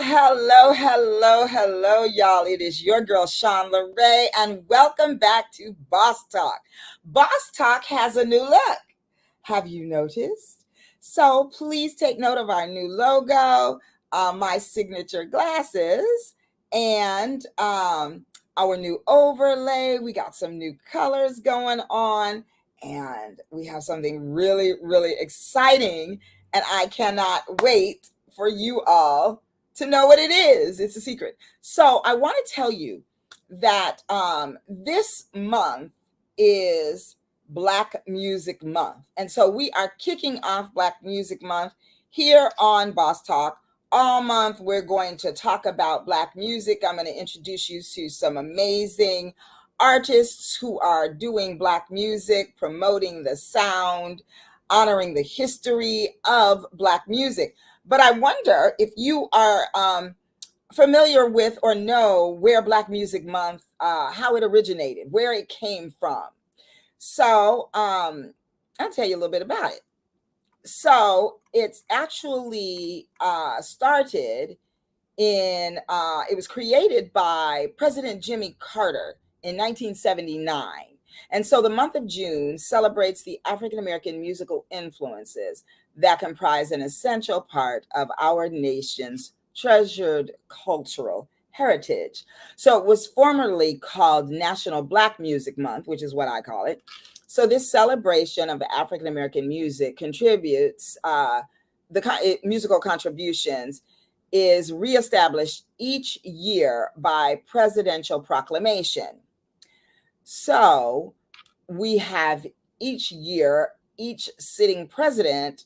Hello, y'all. It is your girl, Sean LeRae, and welcome back to Boss Talk. Boss Talk has a new look. Have you noticed? So please take note of our new logo, my signature glasses, and our new overlay. We got some new colors going on, and we have something really, really exciting, and I cannot wait for you all to know what it is. It's a secret. So I want to tell you that this month is Black Music Month. And so we are kicking off Black Music Month here on Boss Talk. All month, we're going to talk about Black music. I'm going to introduce you to some amazing artists who are doing Black music, promoting the sound, honoring the history of Black music. But I wonder if you are familiar with or know where Black Music Month, how it originated, where it came from. So I'll tell you a little bit about it. So it's actually started it was created by President Jimmy Carter in 1979. And so the month of June celebrates the African American musical influences that comprise an essential part of our nation's treasured cultural heritage. So it was formerly called National Black Music Month, which is what I call it. So this celebration of African American music contributes musical contributions is reestablished each year by presidential proclamation. So we have each year, each sitting president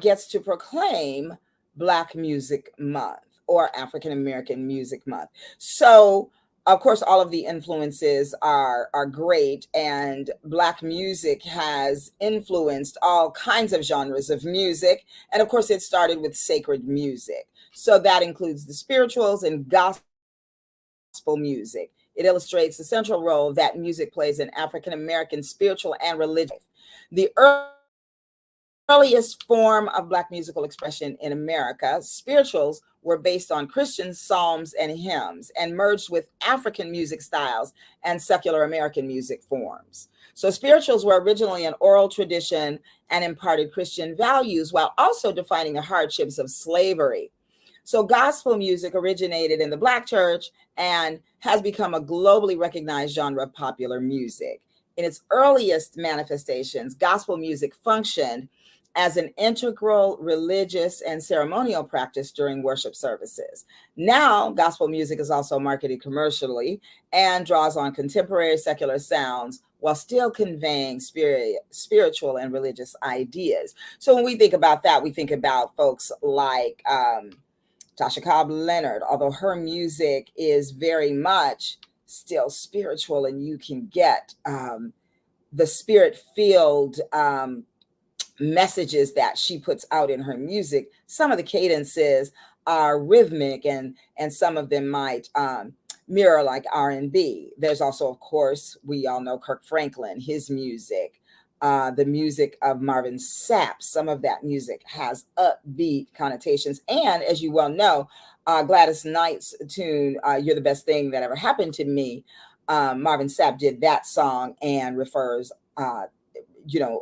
gets to proclaim Black Music Month or African American Music Month. So, of course, all of the influences are great, and Black music has influenced all kinds of genres of music. And of course, it started with sacred music. So that includes the spirituals and gospel music. It illustrates the central role that music plays in African American spiritual and religious life. The earliest form of Black musical expression in America, spirituals were based on Christian psalms and hymns and merged with African music styles and secular American music forms. So spirituals were originally an oral tradition and imparted Christian values while also defining the hardships of slavery. So gospel music originated in the Black church and has become a globally recognized genre of popular music. In its earliest manifestations, gospel music functioned as an integral religious and ceremonial practice during worship services. Now, gospel music is also marketed commercially and draws on contemporary secular sounds while still conveying spiritual and religious ideas. So when we think about that, we think about folks like Tasha Cobb Leonard, although her music is very much still spiritual, and you can get the spirit-filled messages that she puts out in her music. Some of the cadences are rhythmic, and some of them might mirror like R&B. There's also, of course, we all know Kirk Franklin, his music. The music of Marvin Sapp, some of that music has upbeat connotations. And as you well know, Gladys Knight's tune, You're the Best Thing That Ever Happened to Me, Marvin Sapp did that song and refers,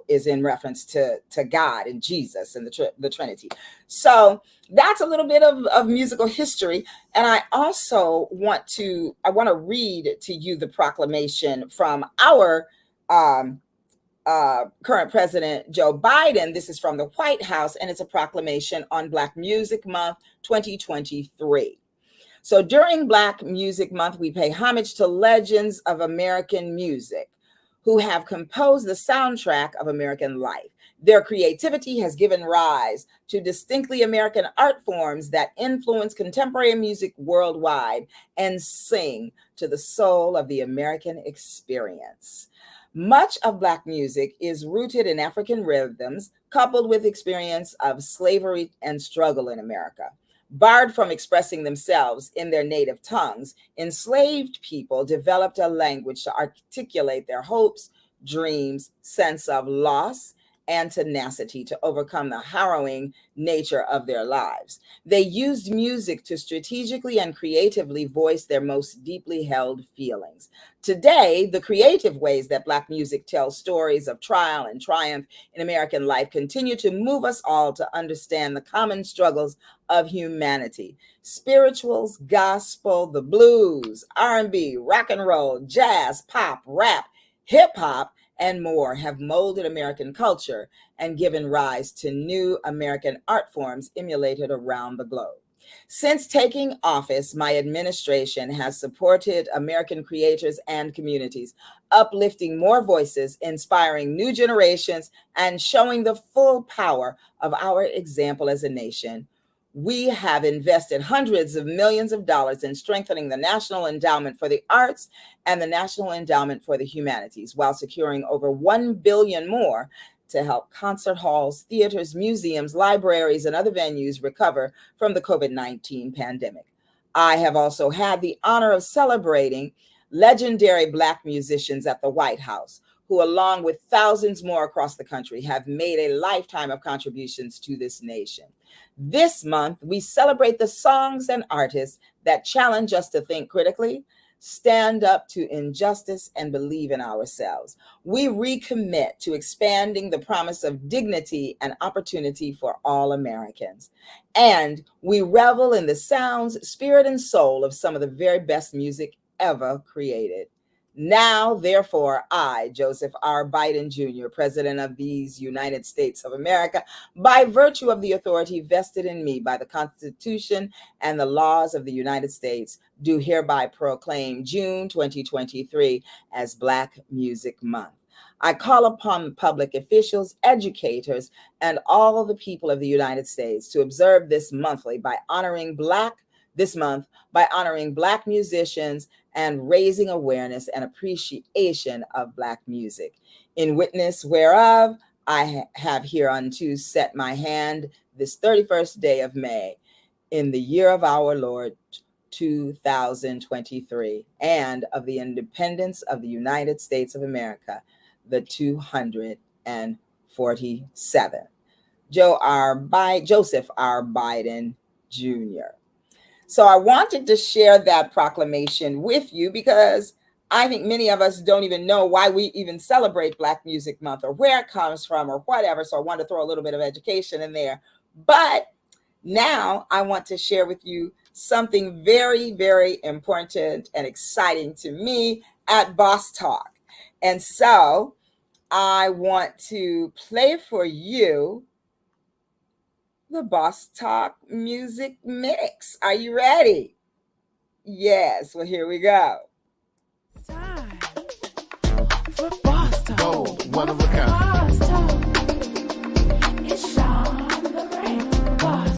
is in reference to God and Jesus and the Trinity. So that's a little bit of musical history. And I also want to read to you the proclamation from our current President Joe Biden. This is from the White House, and it's a proclamation on Black Music Month 2023. So during Black Music Month, we pay homage to legends of American music who have composed the soundtrack of American life. Their creativity has given rise to distinctly American art forms that influence contemporary music worldwide and sing to the soul of the American experience. Much of Black music is rooted in African rhythms, coupled with experience of slavery and struggle in America. Barred from expressing themselves in their native tongues, enslaved people developed a language to articulate their hopes, dreams, sense of loss, and tenacity to overcome the harrowing nature of their lives. They used music to strategically and creatively voice their most deeply held feelings. Today, the creative ways that Black music tells stories of trial and triumph in American life continue to move us all to understand the common struggles of humanity. Spirituals, gospel, the blues, R&B, rock and roll, jazz, pop, rap, hip hop, and more have molded American culture and given rise to new American art forms emulated around the globe. Since taking office, my administration has supported American creators and communities, uplifting more voices, inspiring new generations, and showing the full power of our example as a nation. We have invested hundreds of millions of dollars in strengthening the National Endowment for the Arts and the National Endowment for the Humanities, while securing over $1 billion more to help concert halls, theaters, museums, libraries, and other venues recover from the COVID-19 pandemic. I have also had the honor of celebrating legendary Black musicians at the White House, who, along with thousands more across the country, have made a lifetime of contributions to this nation. This month, we celebrate the songs and artists that challenge us to think critically, stand up to injustice, and believe in ourselves. We recommit to expanding the promise of dignity and opportunity for all Americans. And we revel in the sounds, spirit, and soul of some of the very best music ever created. Now, therefore, I, Joseph R. Biden Jr., President of these United States of America, by virtue of the authority vested in me by the Constitution and the laws of the United States, do hereby proclaim June 2023 as Black Music Month. I call upon public officials, educators, and all of the people of the United States to observe this month by honoring Black musicians and raising awareness and appreciation of Black music. In witness whereof, I have hereunto set my hand this 31st day of May in the year of our Lord 2023, and of the independence of the United States of America, the 247th. Joseph R. Biden Jr. So I wanted to share that proclamation with you because I think many of us don't even know why we even celebrate Black Music Month or where it comes from or whatever. So I wanted to throw a little bit of education in there. But now I want to share with you something very, very important and exciting to me at Boss Talk. And so I want to play for you the Boss Talk music mix. Are you ready? Yes. Well, here we go. Time for Boss Talk. Oh, one of a kind. Boss Talk. It's Sean Lorraine. Boss.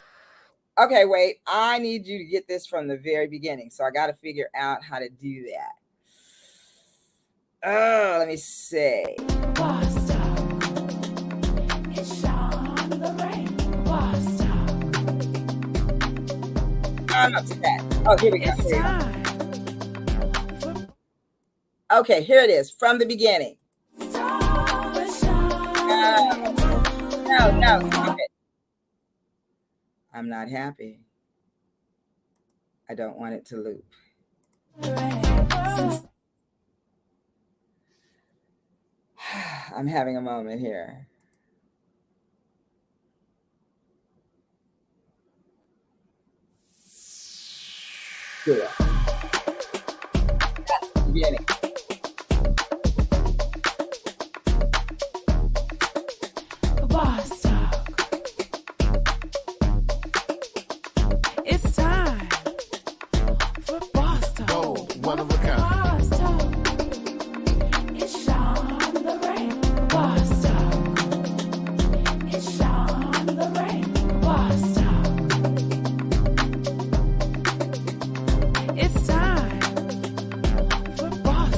Okay, wait. I need you to get this from the very beginning. So I got to figure out how to do that. Oh, let me see. Boss Talk. It's Sean Lorraine. Boss Talk. I'm upset. Oh, here we go. It's Here we go. time for Okay, here it is from the beginning. Stop with Sean. No, stop it. I'm not happy. I don't want it to loop. I'm having a moment here. Good. That's the beginning. Boss Talk. It's time for Boss Talk. Oh, one of a kind. Boss Talk. It's Sean Lorraine. Boss Talk. It's Sean Lorraine. Boss Talk. It's time for Boss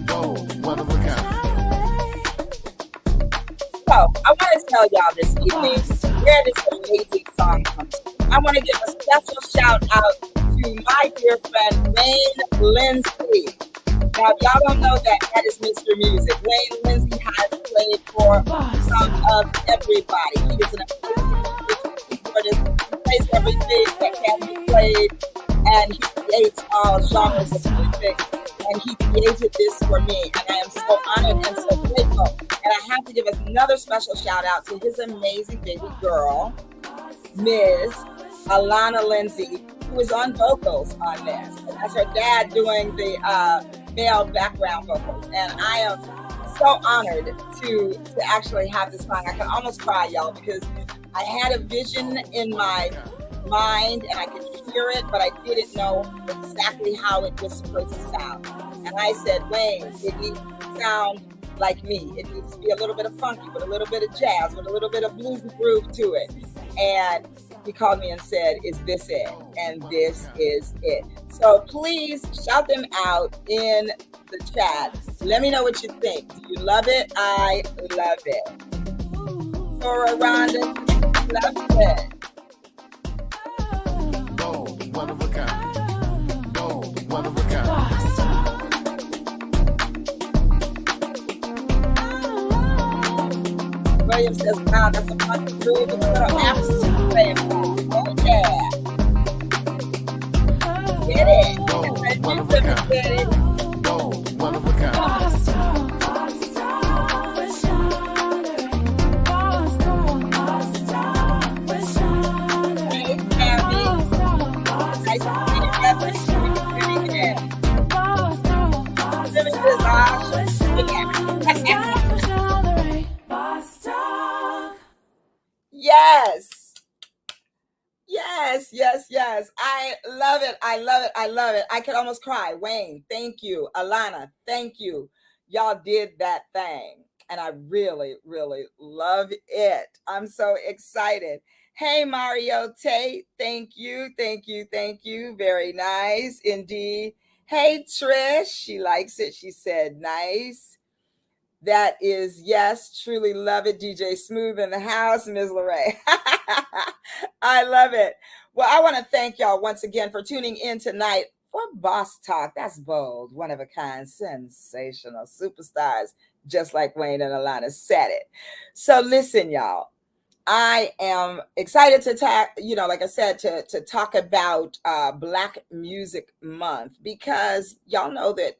Whoa, one of a kind. So I want to tell y'all this evening where this amazing song comes from. I want to give a special shout out to my dear friend Wayne Lindsey. Now, if y'all don't know that is Mr. Music. Wayne Lindsey has played for some of everybody. He is an amazing keyboardist. He plays everything that can be played, and he creates all genres of music. And he created this for me, and I am so honored and so grateful. And I have to give another special shout out to his amazing baby girl, Ms. Alana Lindsey, who is on vocals on this. And that's her dad doing the male background vocals. And I am so honored to actually have this song. I can almost cry, y'all, because I had a vision in my mind and I could hear it, but I didn't know exactly how it was supposed to sound. And I said, Wayne, it needs to sound like me. It needs to be a little bit of funky, with a little bit of jazz, with a little bit of bluesy groove to it. And he called me and said, is this it? And this is it. So please shout them out in the chat. Let me know what you think. Do you love it? I love it. For Rhonda, love it. Whoa, one of a kind. Whoa, one of a kind. William says, wow, that's a funky groove. It's a little African flavor. Oh, yeah. Get it. Whoa, Get one of a kind. it. Whoa, one of a kind. Hey, Tammy. Nice to see you, brother. Really good. Really good, Josh. Yes. Yes, yes, yes. I love it. I love it. I love it. I could almost cry. Wayne, thank you. Alana, thank you. Y'all did that thing. And I really, really love it. I'm so excited. Hey, Mario Tate. Thank you. Thank you. Thank you. Very nice indeed. Hey, Trish. She likes it. She said, nice. That is, yes, truly love it. DJ Smooth in the house, Ms. Lorraine. I love it. Well, I want to thank y'all once again for tuning in tonight for Boss Talk. That's bold, one of a kind, sensational superstars, just like Wayne and Alana said it. So listen, y'all. I am excited to talk, like I said, to talk about Black Music Month, because y'all know that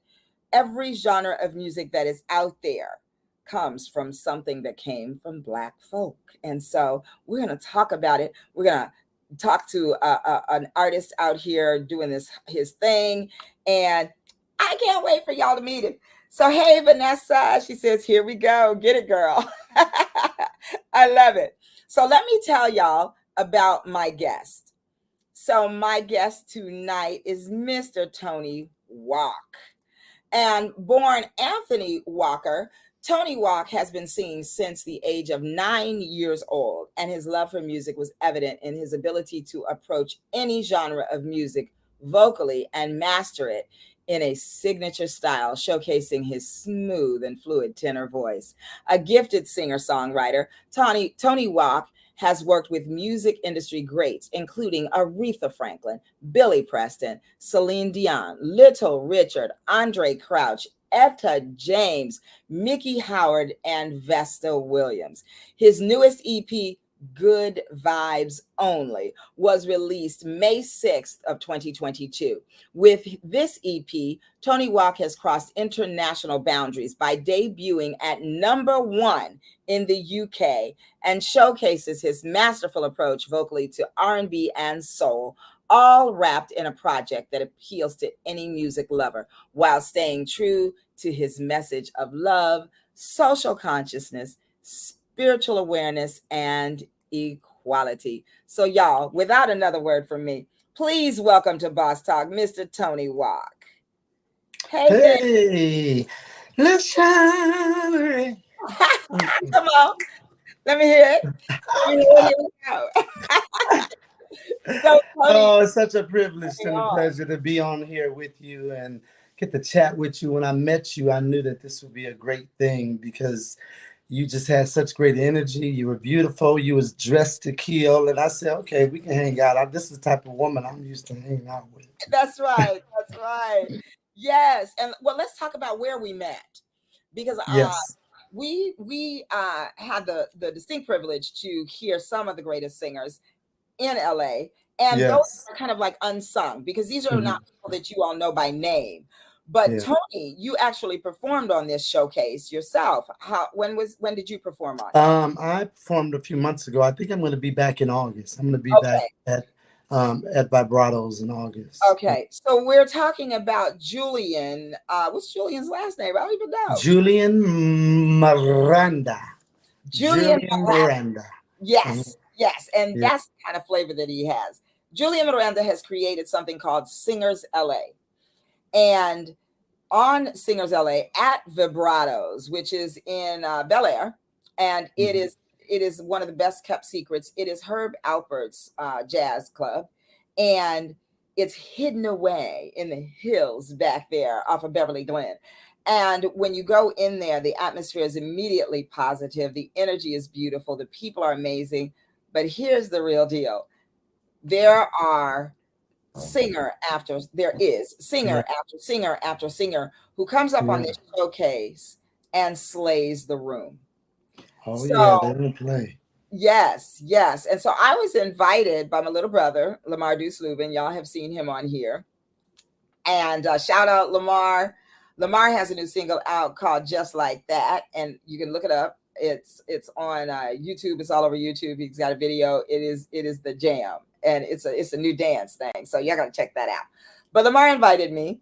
every genre of music that is out there comes from something that came from Black folk. And so we're going to talk about it. We're going to talk to an artist out here doing his thing. And I can't wait for y'all to meet him. So, hey, Vanessa, she says, here we go. Get it, girl. I love it. So let me tell y'all about my guest. So my guest tonight is Mr. Tony Walk. And born Anthony Walker, Tony Walk has been singing since the age of 9 years old, and his love for music was evident in his ability to approach any genre of music vocally and master it in a signature style, showcasing his smooth and fluid tenor voice. A gifted singer-songwriter, Tony Walk has worked with music industry greats, including Aretha Franklin, Billy Preston, Celine Dion, Little Richard, Andre Crouch, Etta James, Mickey Howard, and Vesta Williams. His newest EP, Good Vibes Only, was released May 6th of 2022. With this EP, Tony Walk has crossed international boundaries by debuting at #1 in the UK and showcases his masterful approach vocally to R&B and soul, all wrapped in a project that appeals to any music lover while staying true to his message of love, social consciousness, spiritual awareness, and equality. So y'all, without another word from me, please welcome to Boss Talk, Mr. Tony Walk. Hey, Let's shine. Come on, let me hear it. Let me hear it. Here we go. So, Tony, Oh, it's such a privilege carry and a on. pleasure to be on here with you and get to chat with you. When I met you, I knew that this would be a great thing because you just had such great energy. You were beautiful. You was dressed to kill, and I said, "Okay, we can hang out. This is the type of woman I'm used to hanging out with." That's right. That's right. Yes, and well, let's talk about where we met because Yes, we had the distinct privilege to hear some of the greatest singers in LA, and those yes, are kind of like unsung because these are mhm, not people that you all know by name. But yeah. Tony, you actually performed on this showcase yourself. When did you perform on it? I performed a few months ago. I think I'm going to be back in August. I'm going to be back Okay. at Vibratos in August. Okay. So we're talking about Julian. What's Julian's last name? I don't even know. Julian Miranda. Julian. Julian Miranda. Mhm. Yes, yes, and Yeah. that's the kind of flavor that he has. Julian Miranda has created something called Singers LA. And on Singers LA at Vibratos, which is in Bel Air, and Mhm. it is one of the best kept secrets. It is Herb Alpert's jazz club, and it's hidden away in the hills back there off of Beverly Glen. And when you go in there, the atmosphere is immediately positive. The energy is beautiful. The people are amazing. But here's the real deal: there are there is Yeah. singer after singer after singer who comes up on Yeah. this showcase and slays the room. Oh yeah, So they don't play. yes, yes. And so I was invited by my little brother, Lamar Deuce Lubin. Y'all have seen him on here. And shout out Lamar. Lamar has a new single out called Just Like That, and you can look it up. It's on YouTube. It's all over YouTube. He's got a video. It is the jam, and it's a new dance thing. So y'all gotta check that out. But Lamar invited me,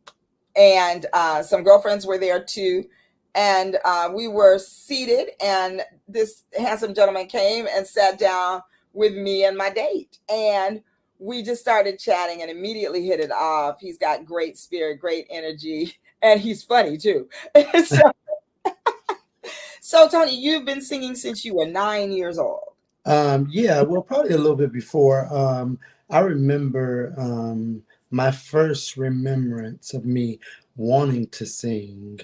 and some girlfriends were there too, and we were seated, and this handsome gentleman came and sat down with me and my date, and we just started chatting and immediately hit it off. He's got great spirit, great energy, and he's funny too. so, so, Tony, you've been singing since you were 9 years old. Yeah, well, probably a little bit before. I remember my first remembrance of me wanting to sing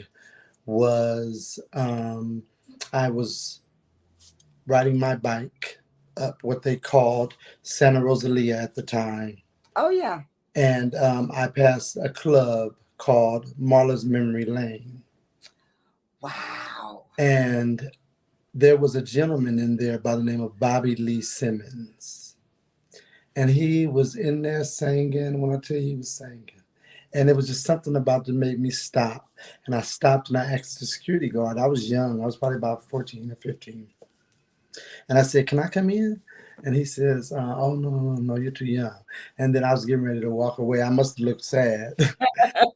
was I was riding my bike up what they called Santa Rosalia at the time. Oh yeah. And I passed a club called Marla's Memory Lane. Wow. And there was a gentleman in there by the name of Bobby Lee Simmons. And he was in there singing. When I tell you he was singing, and it was just something about that made me stop. And I stopped and I asked the security guard. I was young. I was probably about 14 or 15. And I said, "Can I come in?" And he says, "Oh, no, you're too young." And then I was getting ready to walk away. I must have looked sad.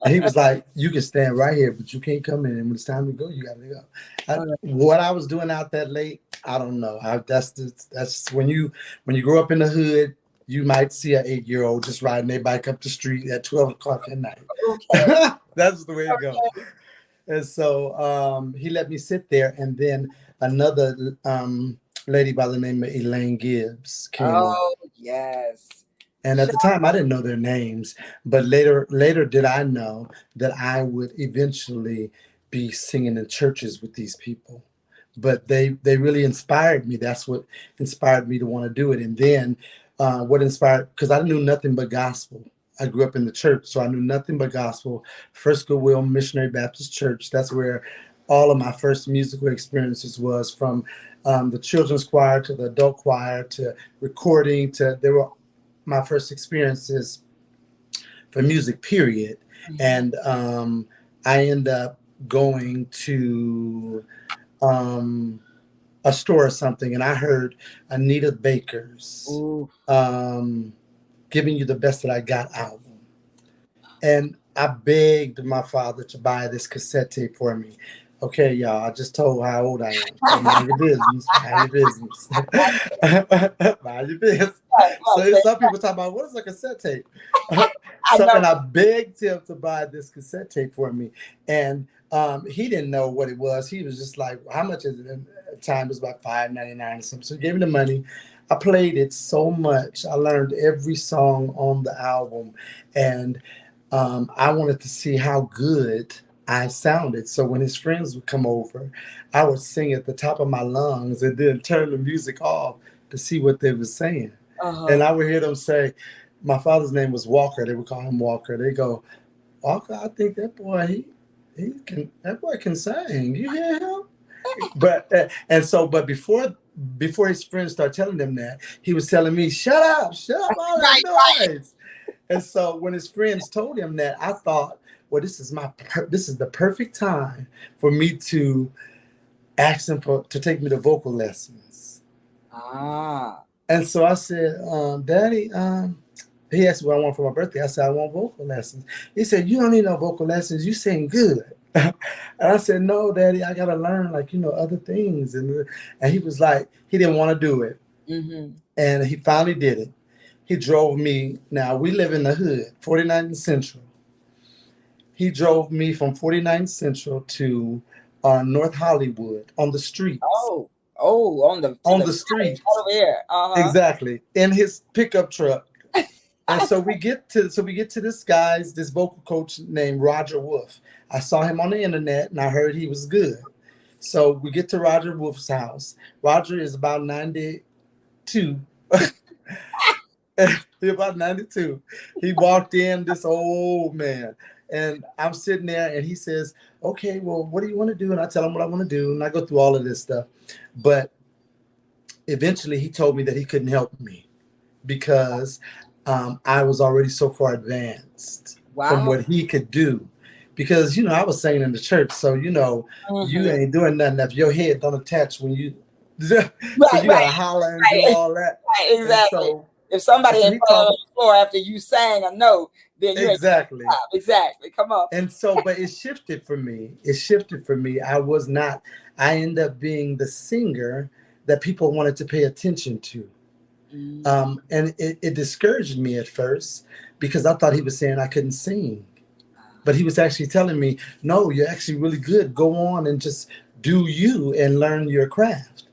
And he was like, "You can stand right here, but you can't come in. And when it's time to go, you got to go." What I was doing out that late, I don't know. That's when you grow up in the hood, you might see an 8-year-old just riding their bike up the street at 12 o'clock at night. Okay. That's the way it goes. And so he let me sit there, and then another lady by the name of Elaine Gibbs came on. Oh yes. And at the time, I didn't know their names, but later did I know that I would eventually be singing in churches with these people. But they really inspired me. That's what inspired me to want to do it. And then what inspired, because I knew nothing but gospel. I grew up in the church, so I knew nothing but gospel. First Goodwill Missionary Baptist Church. That's where all of my first musical experiences was, from the children's choir to the adult choir to recording to, they were my first experiences for music, period. And I ended up going to a store or something, and I heard Anita Baker's Ooh. Giving You the Best That I Got album. And I begged my father to buy this cassette tape for me. Okay, y'all, I just told how old I am. So mind your business. Mind your business. Mind your business. Right, So right. some people talk about what is a cassette tape. I So know. and I begged him to buy this cassette tape for me, and he didn't know what it was. He was just like, "How much is it?" And at the time it was about $5.99 or something. So he gave me the money. I played it so much. I learned every song on the album, and I wanted to see how good I sounded. So when his friends would come over, I would sing at the top of my lungs and then turn the music off to see what they were saying. And Uh-huh. I would hear them say, my father's name was Walker. They would call him Walker. They go, Walker, I think that boy, that boy can sing. You hear him? But but before his friends start telling them that, he was telling me, shut up, all Right, that noise. And so when his friends told him that, I thought, well, this is the perfect time for me to ask him to take me to vocal lessons. Ah. And so I said, Daddy, he asked me what I want for my birthday. I said, I want vocal lessons. He said, you don't need no vocal lessons. You sing good. And I said, no, Daddy, I got to learn, like, other things. And he was like, he didn't want to do it. Mm-hmm. And he finally did it. He drove me. Now, we live in the hood, 49th Central. He drove me from 49th Central to North Hollywood on the streets. On the streets. over here. Uh-huh. Exactly. In his pickup truck. And so we get to this vocal coach named Roger Wolf. I saw him on the internet and I heard he was good. So we get to Roger Wolf's house. Roger is about 92. He's about 92. He walked in, this old man. And I'm sitting there and he says, okay, well, what do you want to do? And I tell him what I want to do. And I go through all of this stuff. But eventually he told me that he couldn't help me because I was already so far advanced from what he could do. Because, I was singing in the church. So, you ain't doing nothing if your head don't attach when you, so you got to holler and do all that. Right, exactly. So, if somebody ain't falling on the floor after you sang a note, then you exactly. Exactly. Come on. And so, but it shifted for me. I ended up being the singer that people wanted to pay attention to. And it discouraged me at first because I thought he was saying I couldn't sing. But he was actually telling me, no, you're actually really good. Go on and just do you and learn your craft.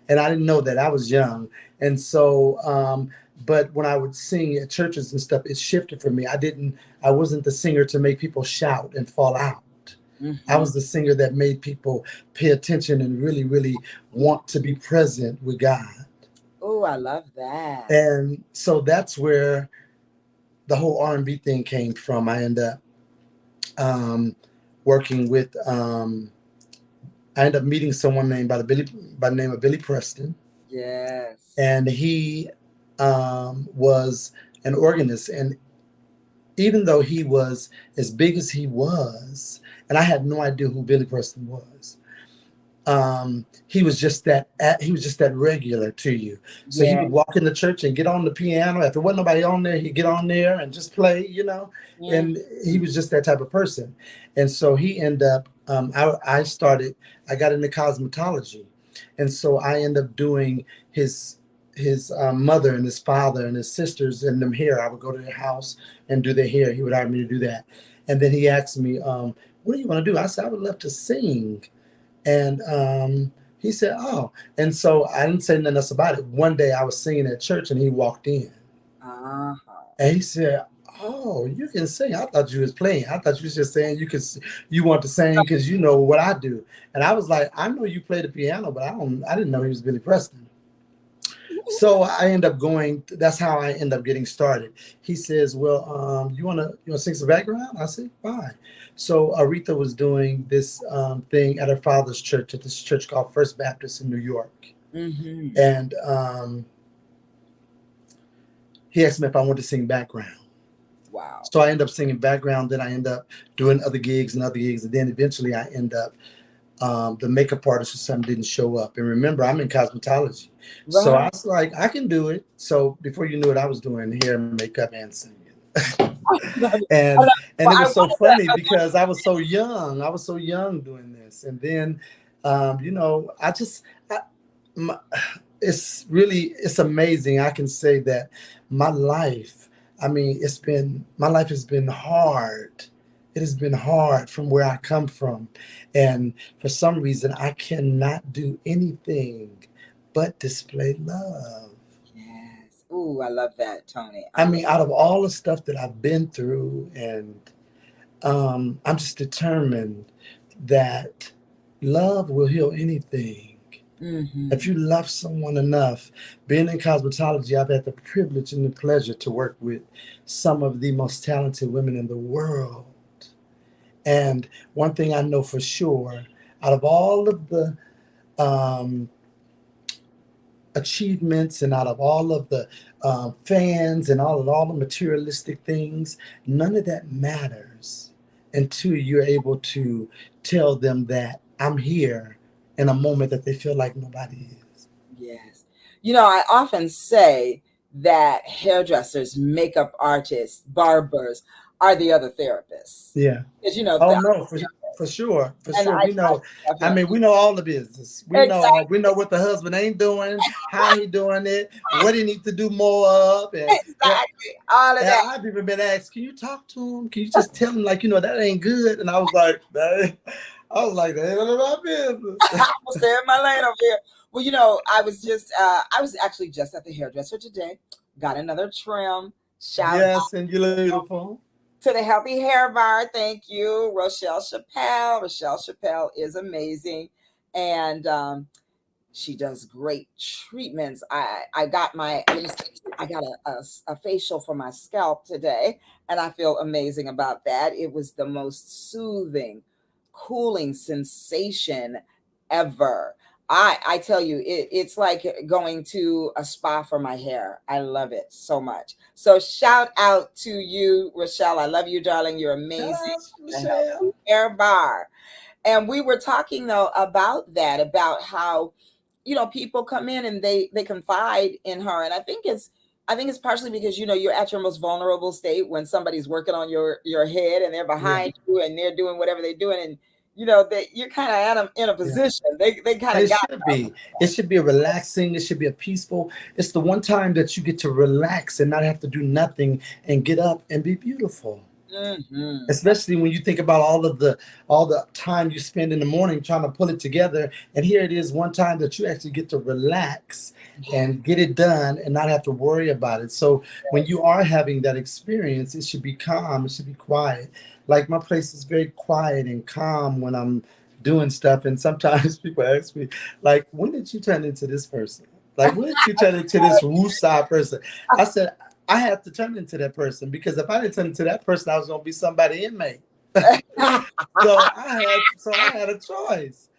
And I didn't know that. I was young. And so, but when I would sing at churches and stuff, it shifted for me. I wasn't the singer to make people shout and fall out. Mm-hmm. I was the singer that made people pay attention and really, really want to be present with God. Oh, I love that. And so that's where the whole R&B thing came from. I ended up working with, I ended up meeting someone named by the name of Billy Preston. Yes. And he was an organist. And even though he was as big as he was, and I had no idea who Billy Preston was, he was just that regular to you. So he would walk in the church and get on the piano. If there wasn't nobody on there, he'd get on there and just play, and he was just that type of person. And so he ended up, I got into cosmetology. And so I ended up doing his mother and his father and his sisters and them hair. I would go to their house and do their hair. He would hire me to do that. And then he asked me, what do you want to do? I said, I would love to sing. And he said, oh. And so I didn't say nothing else about it. One day I was singing at church and he walked in. Uh-huh. And he said, oh, you can sing. I thought you was playing. I thought you was just saying you want to sing because you know what I do. And I was like, I know you play the piano, but I didn't know he was Billy Preston. So I end up that's how I end up getting started. He says, well, you want to sing some background? I said, fine. So Aretha was doing this thing at her father's church, at this church called First Baptist in New York. Mm-hmm. And he asked me if I wanted to sing background. Wow. So I end up singing background. Then I end up doing other gigs. And then eventually I end up, the makeup artist or something didn't show up. And remember, I'm in cosmetology. Right. So I was like, I can do it. So before you knew it, I was doing hair, makeup, and singing. I and love- and well, it I was so wanted to, funny because I was so young. I was so young doing this, and then I just my, it's amazing. I can say that my life. I mean, my life has been hard. It has been hard from where I come from, and for some reason, I cannot do anything but display love. yes. Ooh, I love that, Tony. I mean, out of all the stuff that I've been through, and I'm just determined that love will heal anything. Mm-hmm. If you love someone enough, being in cosmetology, I've had the privilege and the pleasure to work with some of the most talented women in the world. And one thing I know for sure, out of all of the um, achievements and out of all of the fans and all the materialistic things, none of that matters until you're able to tell them that I'm here in a moment that they feel like nobody is. Yes. You know, I often say that hairdressers, makeup artists, barbers are the other therapists. Yeah. Because, you know, Oh the, no, for sure, for and sure. We know. I I mean, definitely, we know all the business. exactly, We know what the husband ain't doing, how he doing it, what he needs to do more of, and what. exactly, all of And that. I've even been asked, "Can you talk to him? Can you just tell him like that ain't good?" And I was like, "That ain't none of my business." I'm gonna stay in my lane over here. Well, you know, I was actually just at the hairdresser today, got another trim. Shout Yes, and you're beautiful. to the Healthy Hair Bar. Thank you, Rochelle Chappelle. Rochelle Chappelle is amazing, and she does great treatments. I got a facial for my scalp today, and I feel amazing about that. It was the most soothing, cooling sensation ever. I tell you, it's like going to a spa for my hair. I love it so much. So shout out to you, Rochelle. I love you, darling. You're Shout amazing. out, The Michelle. Healthy Hair Bar. And we were talking though about that, about how, you know, people come in and they confide in her. And I think it's partially because, you know, you're at your most vulnerable state when somebody's working on your head and they're Yeah, behind you and they're doing whatever they're doing, and you know that you're kind of in a yeah. position. They kind And of it got should be. It should be a relaxing. It should be a peaceful. It's the one time that you get to relax and not have to do nothing and get up and be beautiful. hmm Especially when you think about all the time you spend in the morning trying to pull it together, and here it is one time that you actually get to relax and get it done and not have to worry about it. So when you are having that experience, it should be calm, it should be quiet. Like my place is very quiet and calm when I'm doing stuff, and sometimes people ask me like, when did you turn into this person? Like, when did you turn into this Wusa person? I said, I had to turn into that person, because if I didn't turn into that person, I was gonna be somebody inmate. So I had a choice.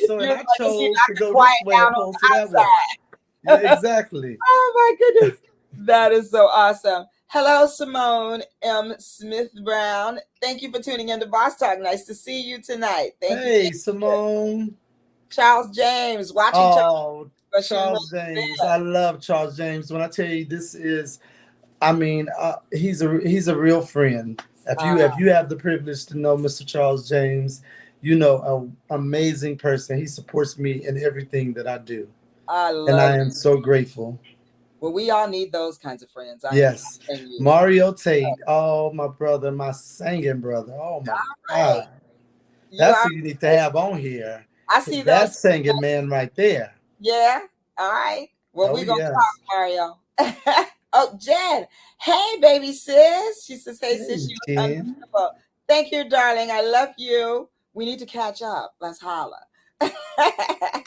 So and You're I like, you see, chose I to could go quiet this way down on opposed to the that way. Yeah, outside. exactly. Oh my goodness. That is so awesome. Hello, Simone M. Smith Brown. Thank you for tuning in to Boss Talk. Nice to see you tonight. Thank you. Hey, Simone. Charles James, watching Charles, Oh, rushing in Charles James. I love Charles James. When I tell you this is, I mean, he's a real friend. If you have the privilege to know Mr. Charles James, you know, an amazing person. He supports me in everything that I do, I and love I it. am so grateful. Well, we all need those kinds of friends. I Yes, understand you. Mario Tate. Oh, my brother, my singing brother. Oh my Right. God, You that's are. who you need to have on here. I see That those. singing man right there. Yeah. All right. Well, Oh we gonna yes. talk, Mario. Oh, Jen. Hey, baby sis. She says, "Hey, Hey, sis, you look Jen. unbelievable. Thank you, darling. I love you. We need to catch up. Let's holla." I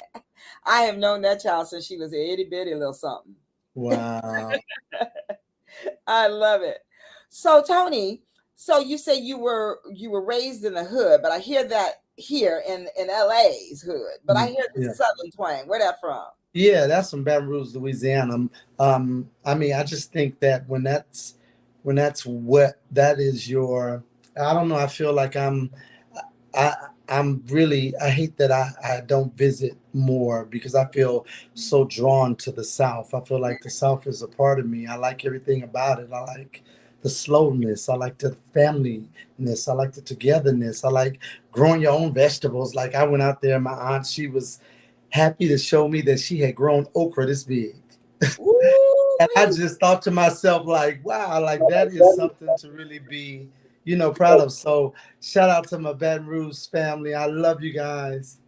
have known that child since she was a itty bitty little something. Wow. I love it. So, Tony, so you say you were raised in the hood, but I hear that here in LA's hood, but I hear the Yeah. Southern twang. Where that from? Yeah, that's from Baton Rouge, Louisiana. I mean, I just think that when that's what that is your, I don't know. I feel like I, I hate that I don't visit more, because I feel so drawn to the South. I feel like the South is a part of me. I like everything about it. I like the slowness. I like the familyness. I like the togetherness. I like growing your own vegetables. Like I went out there, my aunt, she was happy to show me that she had grown okra this big. Ooh, And I just thought to myself, like, wow, like that is something to really be, proud of. So shout out to my Baton Rouge family. I love you guys.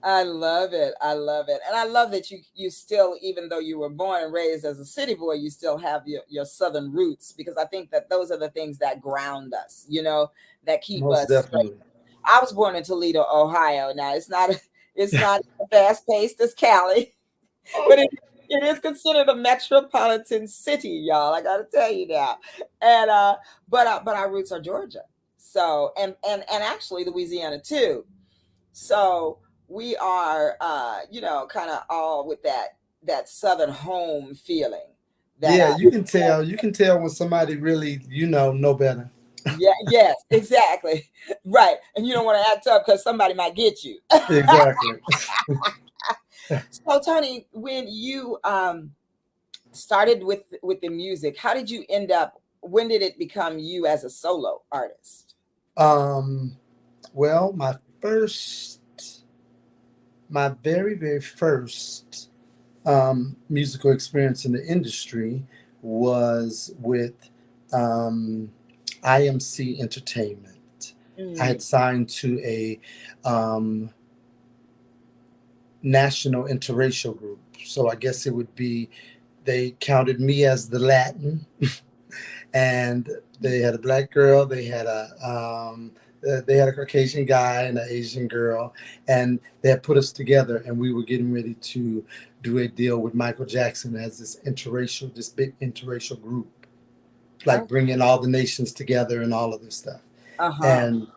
I love it. I love it. And I love that you still, even though you were born and raised as a city boy, you still have your southern roots, because I think that those are the things that ground us, that keep Most us straight. definitely. I was born in Toledo, Ohio. Now it's not fast paced as Cali, but it is considered a metropolitan city, y'all. I gotta tell you now. And but our roots are Georgia. So and actually Louisiana too. So we are kind of all with that southern home feeling that Yeah, you can tell. You can tell when somebody really, know better. yeah, yes, exactly. Right. And you don't want to act up because somebody might get you. Exactly. So Tony, when you started with the music, how did you end up, when did it become you as a solo artist? Um, well, my very, very first musical experience in the industry was with IMC Entertainment. I Mm, had signed to a um, national interracial group. So I guess it would be, they counted me as the Latin, and they had a black girl, they had a Caucasian guy and an Asian girl, and they had put us together, and we were getting ready to do a deal with Michael Jackson as this big interracial group, like oh, bringing all the nations together and all of this stuff. uh-huh. And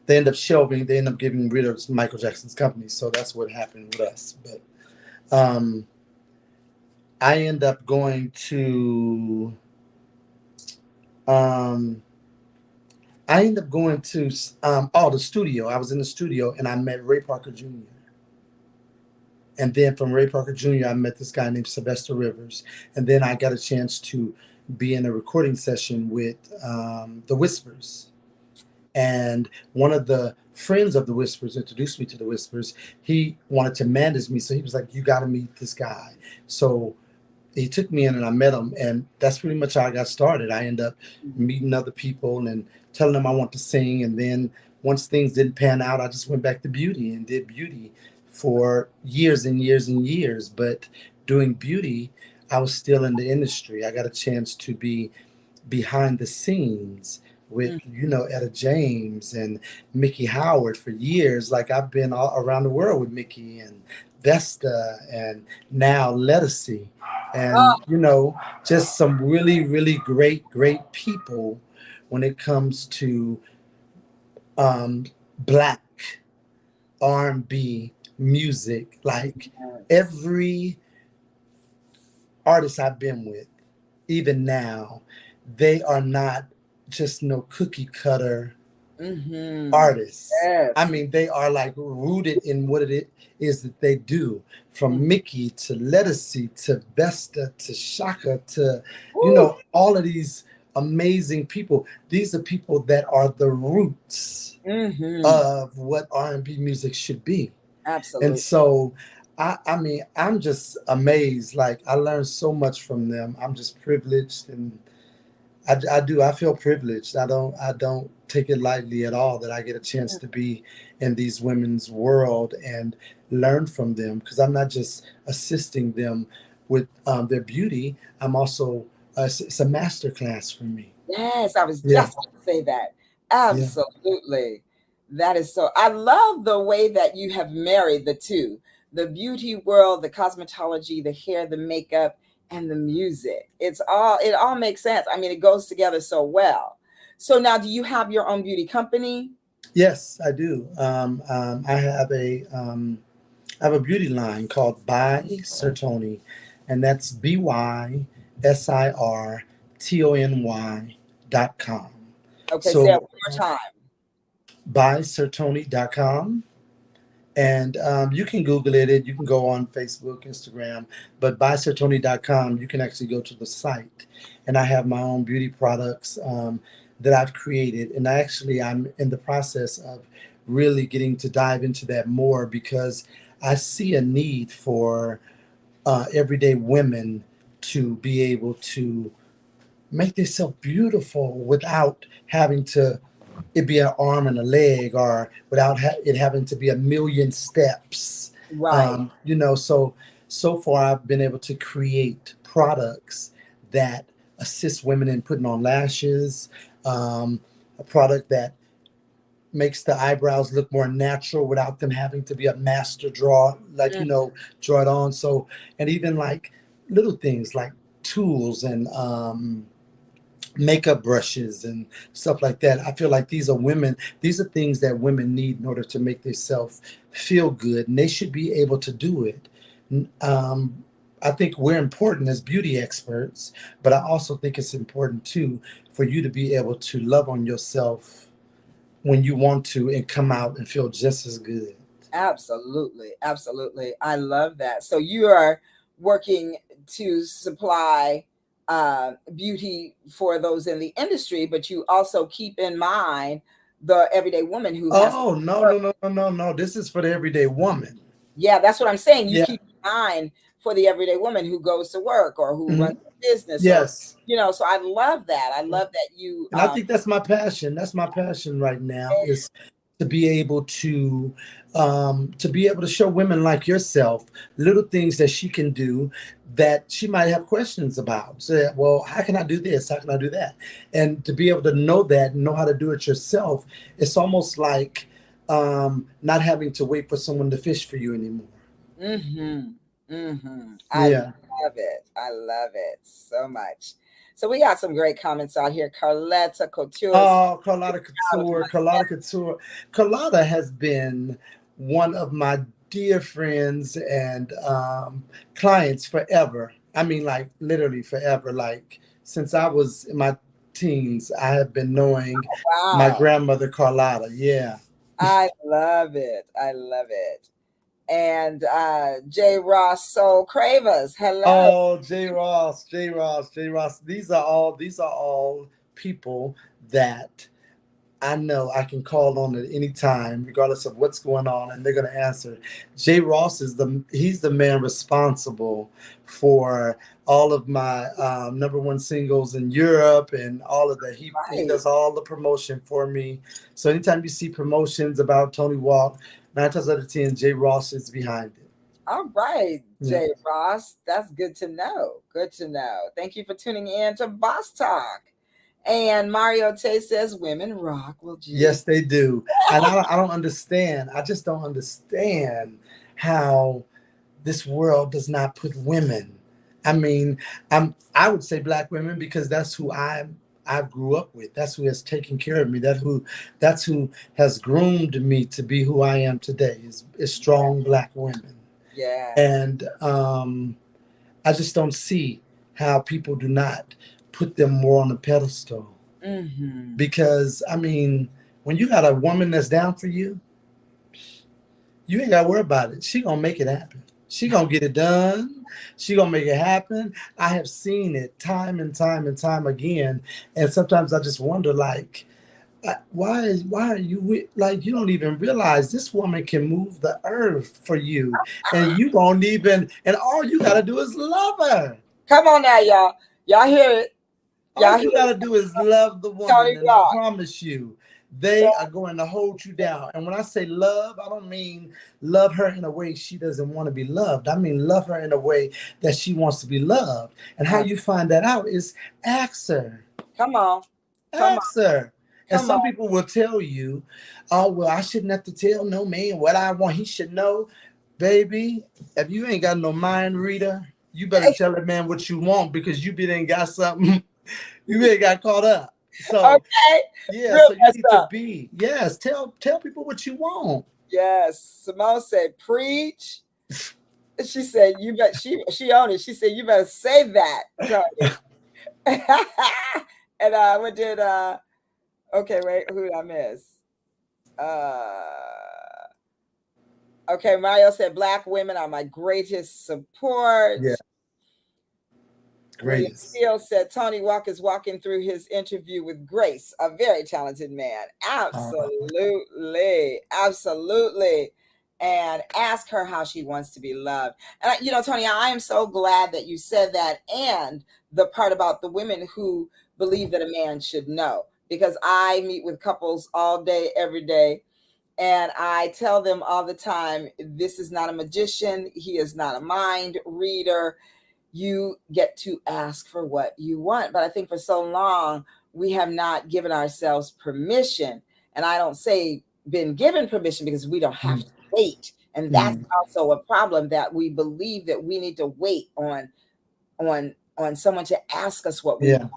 they end up shelving, they end up getting rid of Michael Jackson's company. So that's what happened with us. But I end up going to um, the studio. I was in the studio and I met Ray Parker Jr. And then from Ray Parker Jr., I met this guy named Sylvester Rivers. And then I got a chance to be in a recording session with the Whispers. And one of the friends of the Whispers introduced me to the Whispers. He wanted to manage me. So he was like, you got to meet this guy. So he took me in and I met him. And that's pretty much how I got started. I ended up meeting other people and telling them I want to sing. And then once things didn't pan out, I just went back to beauty and did beauty for years and years and years. But doing beauty, I was still in the industry. I got a chance to be behind the scenes with, Mm, Etta James and Mickey Howard for years. Like I've been all around the world with Mickey and Vesta and now Lettucey and, oh, just some really, really great, great people when it comes to um, black R&B music. Like yes. every artist I've been with, even now, they are not just no cookie cutter Mm-hmm. artists. I Yes. mean, they are like rooted in what it is that they do. Mm, From Mickey to Lettucey to Vesta to Shaka to, woo, all of these amazing people. These are people that are the roots mm-hmm. of what R&B music should be. And Absolutely. so, I mean, I'm just amazed. Like I learned so much from them. I'm just privileged, and I feel privileged. I don't take it lightly at all that I get a chance to be in these women's world and learn from them, because I'm not just assisting them with their beauty. I'm also it's a master class for me. Yes, I was Yeah, just going to say that. yeah, Absolutely. That is so. I love the way that you have married the two, the beauty world, the cosmetology, the hair, the makeup, and the music. It all makes sense. I mean, it goes together so well. So now, do you have your own beauty company? yes, I do. I have a beauty line called By Sertoni, and that's BYSIRTONY.com. Okay, say it So one more time. bysertoni.com, And you can Google it. You can go on Facebook, Instagram, but bysirtony.com, you can actually go to the site. And I have my own beauty products that I've created. And I'm in the process of really getting to dive into that more because I see a need for everyday women to be able to make themselves beautiful without having to it be an arm and a leg or without it having to be a million steps. Right. So far I've been able to create products that assist women in putting on lashes, a product that makes the eyebrows look more natural without them having to be a master draw, like, Mm. draw it on. So, and even like little things like tools and makeup brushes and stuff like that. I feel like these are things that women need in order to make themselves feel good, and they should be able to do it. I think we're important as beauty experts, but I also think it's important too for you to be able to love on yourself when you want to and come out and feel just as good. Absolutely. Absolutely. I love that. So you are working to supply beauty for those in the industry, but you also keep in mind the everyday woman who has to Oh, no, work. no, no, no, no, no. This is for the everyday woman. Yeah, that's what I'm saying. You Yeah. keep in mind for the everyday woman who goes to work or who runs Mhm. a business or, Yes. so I love that. I love that you, And I think that's my passion. That's my passion right now is to be able to show women like yourself little things that she can do that she might have questions about. So, well, how can I do this? How can I do that? And to be able to know that and know how to do it yourself, it's almost like not having to wait for someone to fish for you anymore. I Yeah. love it. I love it so much. So we got some great comments out here. Carletta Couture. Oh, Carlotta Couture. Carlotta has been one of my dear friends and clients forever. I mean, like literally forever. Like since I was in my teens, I have been knowing my Wow. grandmother Carlotta. Yeah. I love it. I love it. And J. Ross Soul Cravers. Hello. Oh, J. Ross. These are all people that I know I can call on at any time, regardless of what's going on, and they're going to answer. Jay Ross he's the man responsible for all of my number one singles in Europe and all of that. He Right. does all the promotion for me. So anytime you see promotions about Tony Walk, 9 times out of 10, Jay Ross is behind it. All right, Yeah. J. Ross. That's good to know. Good to know. Thank you for tuning in to Boss Talk. And Mario Tay says, "Women rock." Well, geez. Yes, they do. And I don't understand. I just don't understand how this world does not put women. I mean, I would say black women because that's who I grew up with. That's who has taken care of me. That's who has groomed me to be who I am today is strong black women. Yes. And I just don't see how people do not put them more on a pedestal. Mm-hmm. Because I mean, when you got a woman that's down for you, you ain't gotta worry about it. She gonna make it happen. She gonna get it done. She gonna make it happen. I have seen it time and time and time again, and sometimes I just wonder, like, why are you like you don't even realize this woman can move the earth for you, and you don't even, and all you gotta do is love her. Come on now, y'all. Y'all hear it. All Y'all hear you it. gotta do is love the Tony woman, and I Rock. promise you, they are going to hold you down. And when I say love, I don't mean love her in a way she doesn't want to be loved. I mean love her in a way that she wants to be loved. And how you find that out is ask her. Come on. Come on. Ask her. And Come on. some people will tell you, oh, well, I shouldn't have to tell no man what I want. He should know. Baby, if you ain't got no mind reader, you better tell that man what you want because you ain't got something. You ain't got caught up. So Okay. yeah, Real so you messed need to up. be. Yes, tell people what you want. Yes. Simone said, "Preach." She said, "You bet." She owned it. She said, "You better say that, Tony." And what did okay, wait, who did I miss? Uh Okay, Mario said Black women are my greatest support. Yeah, William greatest. Steele said Tony Walk is walking through his interview with Grace, a very talented man. Uh, Absolutely. Absolutely. And ask her how she wants to be loved. And, Tony, I am so glad that you said that. And the part about the women who believe that a man should know, because I meet with couples all day, every day. And I tell them all the time, this is not a magician. He is not a mind reader. You get to ask for what you want. But I think for so long, we have not given ourselves permission. And I don't say been given permission because we don't have mm, to wait. And that's mm, also a problem, that we believe that we need to wait on someone to ask us what we yeah. want.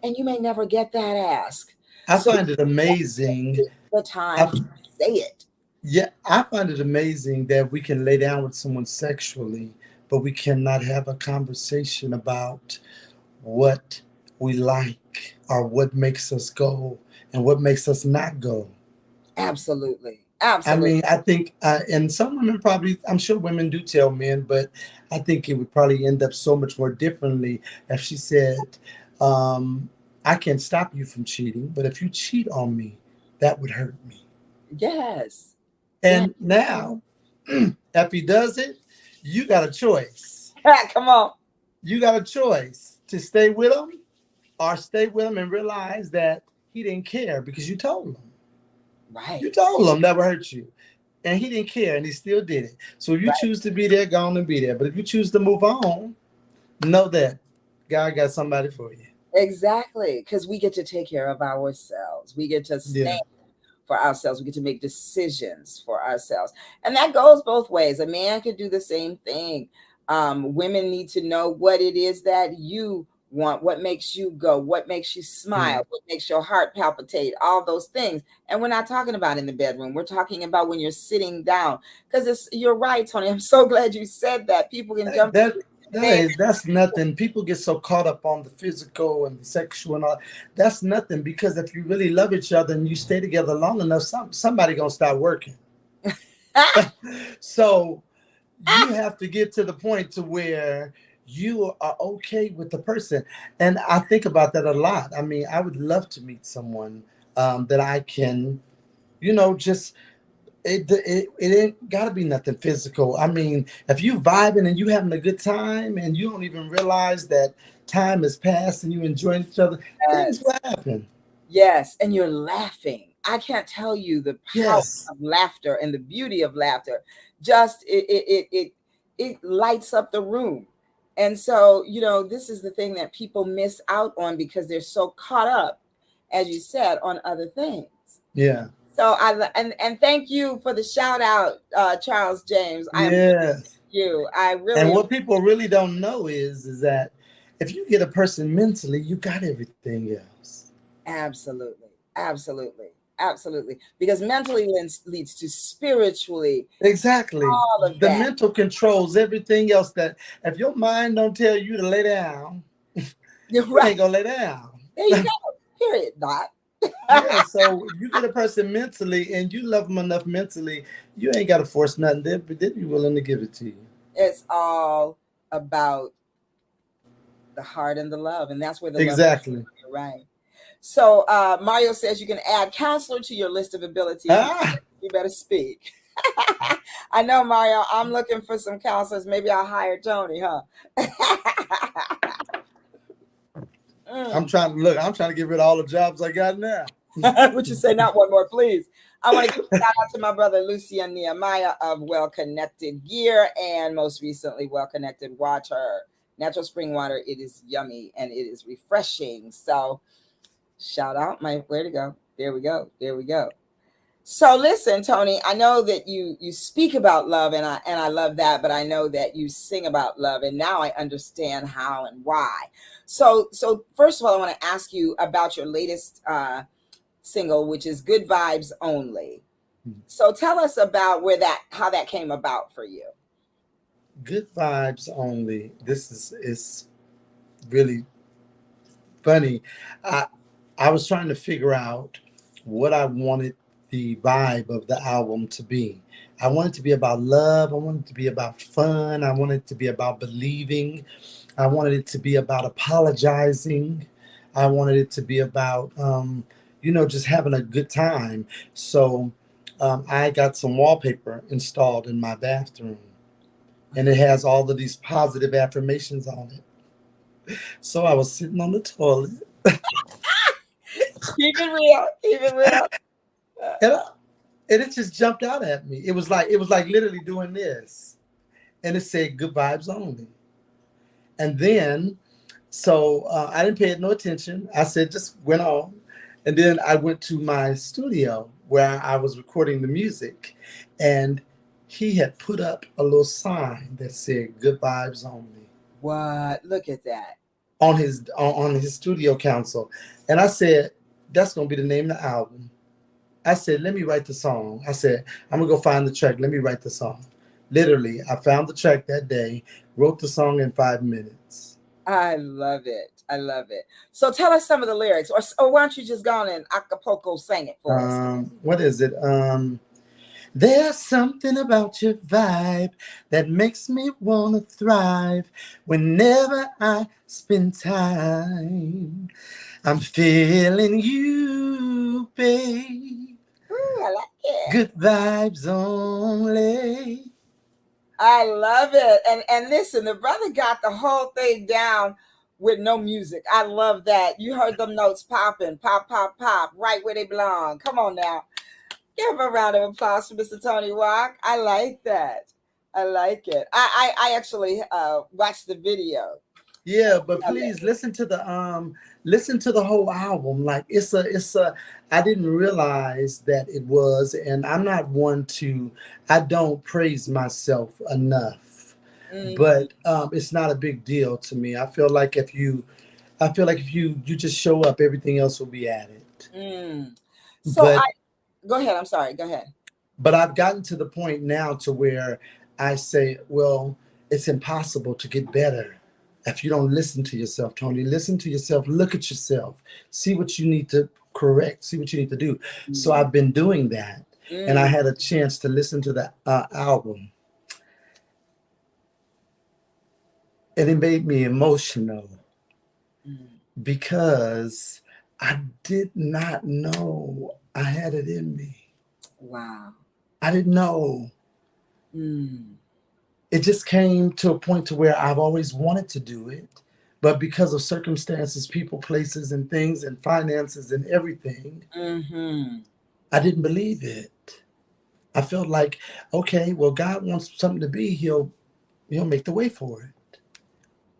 And you may never get that ask. I So find it amazing. the time I, to say it. yeah, I find it amazing that we can lay down with someone sexually, but we cannot have a conversation about what we like or what makes us go and what makes us not go. Absolutely. I Absolutely. mean, I think, and some women probably, I'm sure women do tell men, but I think it would probably end up so much more differently if she said, um, I can stop you from cheating, but if you cheat on me, that would hurt me. Yes. Yeah. And now, if he does it, you got a choice. Come on. You got a choice to stay with him or stay with him and realize that he didn't care because you told him. You Right. told him that would hurt you. And he didn't care and he still did it. So if you Right. choose to be there, go on and be there. But if you choose to move on, know that God got somebody for you. Exactly. Because we get to take care of ourselves. We get to Yeah. stand for ourselves. We get to make decisions for ourselves. And that goes both ways. A man could do the same thing. Women need to know what it is that you want, what makes you go, what makes you Yeah. smile, what makes your heart palpitate, all those things. And we're not talking about in the bedroom. We're talking about when you're sitting down. Because you're right, Tony. I'm so glad you said that. People can jump That in. that's nothing. People get so caught up on the physical and the sexual and all. That's nothing because if you really love each other and you stay together long enough, somebody gonna start working. So you have to get to the point to where you are okay with the person. And I think about that a lot. I mean, I would love to meet someone that I can, just it ain't gotta be nothing physical. I mean, if you vibing and you having a good time and you don't even realize that time has passed and you enjoying each other, things Yes. will happen. Yes, and you're laughing. I can't tell you the power Yes. of laughter and the beauty of laughter. Just it lights up the room. And so, this is the thing that people miss out on because they're so caught up, as you said, on other things. Yeah. So and thank you for the shout out, Charles James. I appreciate Yes. you. I And really what people really don't know is that if you get a person mentally, you got everything else. absolutely, absolutely, absolutely. Because mentally leads to spiritually, Exactly. all of The that. mental controls everything else that if your mind don't tell you to lay down, You're you right. ain't gonna lay down. There you go. Period. Not. Yeah, so if you get a person mentally and you love them enough mentally, you ain't gotta force nothing. They'll be willing to give it to you. It's all about the heart and the love, and that's where the love. Exactly. You're right. So Mario says you can add counselor to your list of abilities. Ah, You better speak. I know, Mario. I'm looking for some counselors. Maybe I'll hire Tony, huh? I'm trying to look. I'm trying to get rid of all the jobs I got now. Would you say not one more, please? I want to give a shout out to my brother Lucian Nehemiah of Well Connected Gear and most recently Well Connected Water. Natural spring water. It is yummy and it is refreshing. So shout out where to go. There we go. There we go. So listen, Tony, I know that you speak about love and I love that, but I know that you sing about love and now I understand how and why. So first of all, I want to ask you about your latest single, which is Good Vibes Only. So tell us about how that came about for you. Good vibes only. This is really funny. I I was trying to figure out what I wanted the vibe of the album to be. I want it to be about love. I want it to be about fun. I want it to be about believing. I wanted it to be about apologizing. I wanted it to be about, just having a good time. So I got some wallpaper installed in my bathroom, and it has all of these positive affirmations on it. So I was sitting on the toilet, Keep it real. Keep it real. and, I, and it just jumped out at me. It was like literally doing this, and it said "Good vibes only." And then, so I didn't pay it no attention. I said just went on, and then I went to my studio where I was recording the music, and he had put up a little sign that said "Good vibes only" What? Look at that. on his studio console. And I said, that's gonna be the name of the album. I said, let me write the song. I said, I'm gonna go find the track. Let me write the song. Literally, I found the track that day, wrote the song in 5 minutes. I love it. I love it. So tell us some of the lyrics, or why don't you just go on and Acapulco sing it for us? What is it? There's something about your vibe that makes me wanna thrive. Whenever I spend time, I'm feeling you, babe. Ooh, I like it. Good vibes only. I love it. And listen, the brother got the whole thing down with no music. I love that. You heard them notes popping, pop, pop, pop, right where they belong. Come on now. Give him a round of applause for Mr. Tony Walk. I like that. I like it. I actually watched the video. Yeah, but please listen to the whole album. Like it's a I didn't realize that it was, and I'm not one to, I don't praise myself enough. But it's not a big deal to me. I feel like if you just show up, everything else will be added. So But go ahead. I'm sorry. Go ahead. but I've gotten to the point now to where I say, well, it's impossible to get better if you don't listen to yourself, Tony. Listen to yourself, look at yourself, see what you need to correct, see what you need to do. So I've been doing that, and I had a chance to listen to the album, and it made me emotional because I did not know I had it in me. Wow. I didn't know. It just came to a point to where I've always wanted to do it, but because of circumstances, people, places, and things, and finances, and everything, I didn't believe it. I felt like, okay, well, God wants something to be, he'll make the way for it,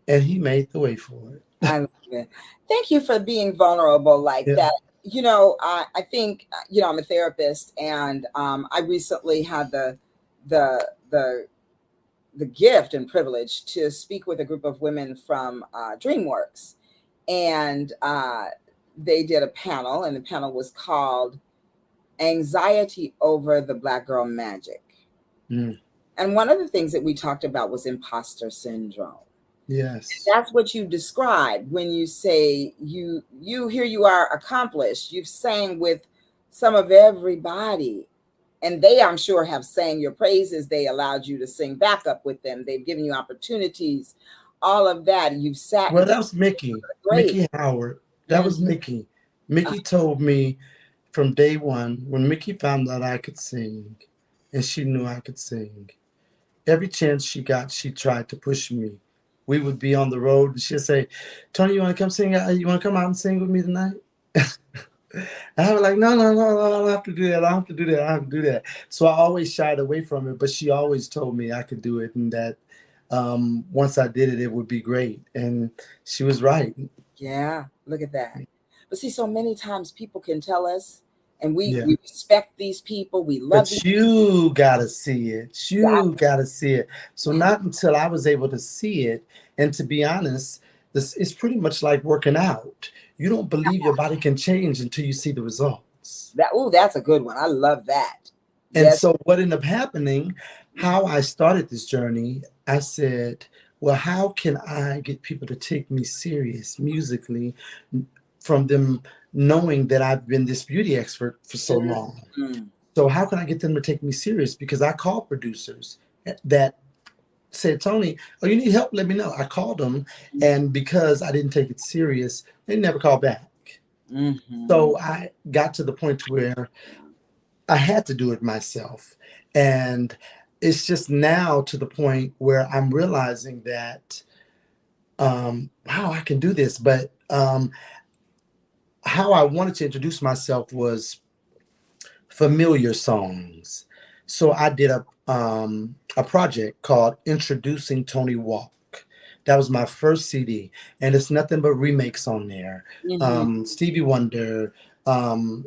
and he made the way for it. I love it. Thank you for being vulnerable like Yeah. that. I think, I'm a therapist, and I recently had the gift and privilege to speak with a group of women from DreamWorks, and they did a panel, and the panel was called "Anxiety Over the Black Girl Magic." And one of the things that we talked about was imposter syndrome. Yes. That's what you described when you say you here you are accomplished. You've sang with some of everybody, and they, I'm sure, have sang your praises. They allowed you to sing backup with them. They've given you opportunities, all of that. You've sat. Well, that was Mickey. Great. Mickey Howard. That was Mickey. Mickey told me from day one, when Mickey found out I could sing, and she knew I could sing, every chance she got, she tried to push me. We would be on the road, and she'd say, Tony, you want to come sing? You want to come out and sing with me tonight? And I was like, no, I don't have to do that. I don't have to do that. I don't have to do that. So I always shied away from it, but she always told me I could do it, and that once I did it, it would be great. And she was right. Yeah, look at that. But see, so many times people can tell us, and we respect these people. We love But you gotta see it. You gotta see it. So not until I was able to see it, and to be honest, this is pretty much like working out. You don't believe your body can change until you see the results. That's a good one. I love that. And so what ended up happening, how I started this journey, I said, well, how can I get people to take me serious musically, from them knowing that I've been this beauty expert for so long. Mm. So how can I get them to take me serious? Because I call producers that said, Tony, oh, you need help? Let me know. I called them, and because I didn't take it serious, they never called back. Mhm. So I got to the point where I had to do it myself. And it's just now to the point where I'm realizing that, wow, I can do this. But how I wanted to introduce myself was familiar songs. So I did a project called Introducing Tony Walk. That was my first CD, and it's nothing but remakes on there. Mhm. Stevie Wonder, um,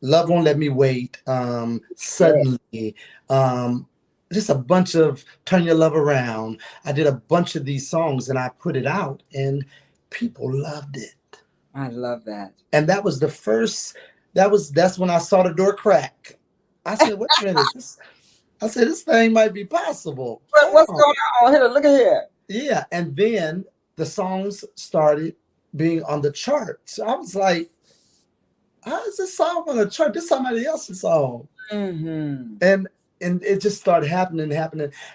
Love Won't Let Me Wait, Yeah. Suddenly, um, just a bunch of Turn Your Love Around. I did a bunch of these songs and I put it out, and people loved it. I love that. And that was the first, that's when I saw the door crack. I said, wait a minute, I said, this thing might be possible. What's Hold on. going on here? Look at here. Yeah. And then the songs started being on the charts. I was like, how is this song on the chart? This is somebody else's song. Mhm. And it just started happening.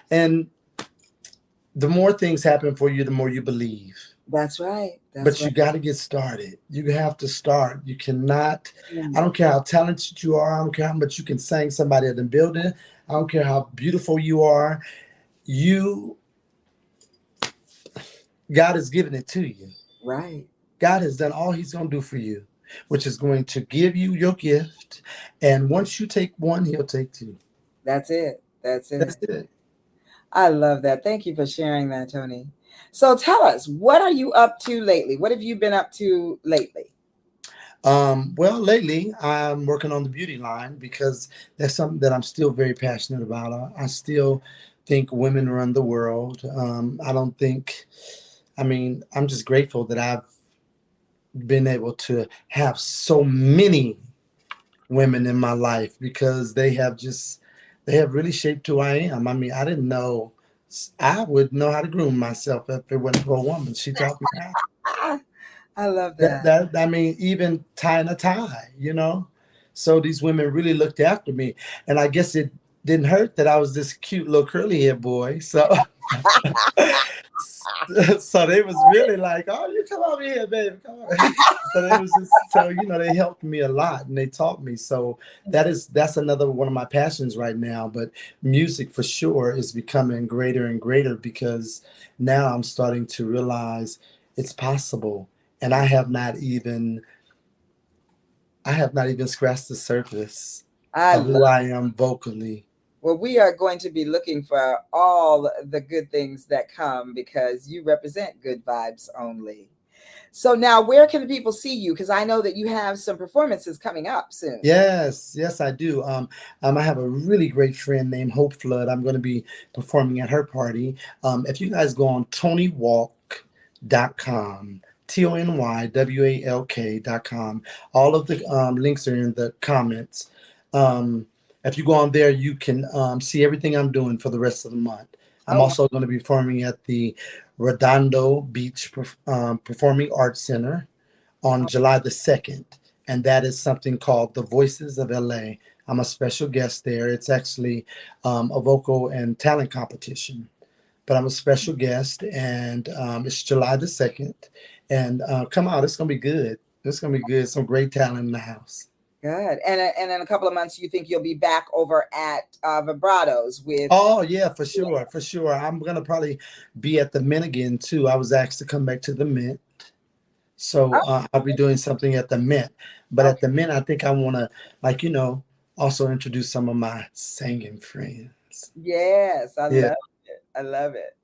And the more things happen for you, the more you believe. That's right. That's But you right. got to get started. You have to start. You cannot, I Mm. don't care how talented you are. I don't care how much you can sing somebody in the building. I don't care how beautiful you are. You, God has given it to you. Right. God has done all he's going to do for you, which is going to give you your gift. And once you take one, he'll take two. That's it. That's it. That's it. I love that. Thank you for sharing that, Tony. So tell us, what are you up to lately? What have you been up to lately? Well, lately I'm working on the beauty line because that's something that I'm still very passionate about. I still think women run the world. I don't think, I mean, I'm just grateful that I've been able to have so many women in my life because they have really shaped who I am. I mean, I didn't know I would know how to groom myself if it wasn't for a woman. She taught me how. Ah, I love That, that. I mean, even tying a tie, you know? So these women really looked after me. And I guess it didn't hurt that I was this cute little curly haired boy. So so they was really like, oh, you come over here, baby. Come on. So they was just so, you know, they helped me a lot and they taught me. So that's another one of my passions right now. But music for sure is becoming greater and greater because now I'm starting to realize it's possible. And I have not even scratched the surface I of who love. I am vocally. Well, we are going to be looking for all the good things that come because you represent good vibes only. So now, where can the people see you? Because I know that you have some performances coming up soon. Yes, I do. I have a really great friend named Hope Flood. I'm going to be performing at her party. If you guys go on TonyWalk.com, TonyWalk.com, all of the links are in the comments. If you go on there, you can see everything I'm doing for the rest of the month. I'm Oh, also going to be performing at the Redondo Beach Performing Arts Center on July the 2nd, and that is something called The Voices of LA. I'm a special guest there. It's actually a vocal and talent competition, but I'm a special guest, and it's July the 2nd. And come out, it's going to be good. It's going to be good. Some great talent in the house. good. And in a couple of months, you think you'll be back over at Vibratos with. Oh, yeah, for sure. For sure. I'm going to probably be at the Mint again, too. I was asked to come back to the Mint. So I'll be doing something at the Mint. But Oh, at the Mint, I think I want to, like, also introduce some of my singing friends. yes, I Yeah. love it. I love it.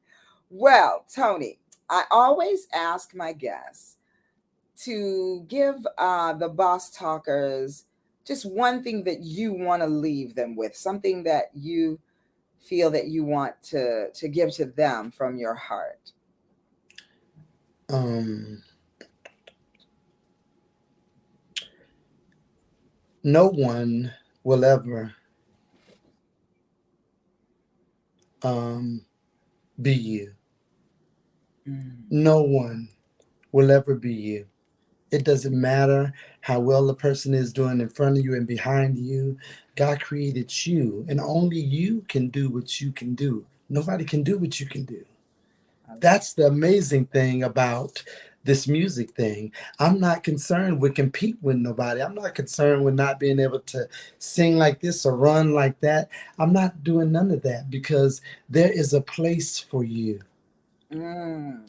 Well, Tony, I always ask my guests to give the boss talkers just one thing that you want to leave them with, something that you feel that you want to give to them from your heart. Um, no one will ever um, be you. Mm. No one will ever be you. It doesn't matter how well the person is doing in front of you and behind you. God created you, and only you can do what you can do. Nobody can do what you can do. That's the amazing thing about this music thing. I'm not concerned with compete with nobody. I'm not concerned with not being able to sing like this or run like that. I'm not doing none of that because there is a place for you. Mm.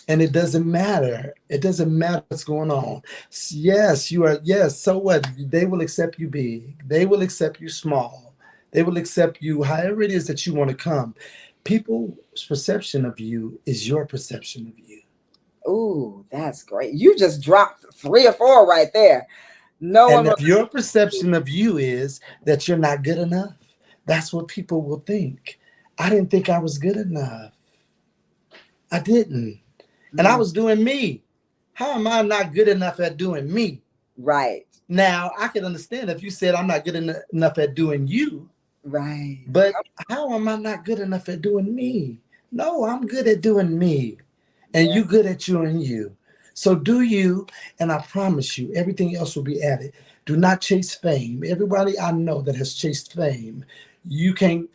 And it doesn't matter. It doesn't matter what's going on. Yes, you are. Yes, so what? They will accept you big. They will accept you small. They will accept you however it is that you want to come. People's perception of you is your perception of you. Ooh, that's great. You just dropped 3 or 4 right there. No one And will. if your perception of you is that you're not good enough, that's what people will think. I didn't think I was good enough. I didn't. And I Mm, was doing me. How am I not good enough at doing me? right, Now, I can understand if you said I'm not good enough at doing you, right. but how am I not good enough at doing me? No, I'm good at doing me, and Yeah. you good at doing you. So do you, and I promise you, everything else will be added. Do not chase fame. Everybody I know that has chased fame, you can't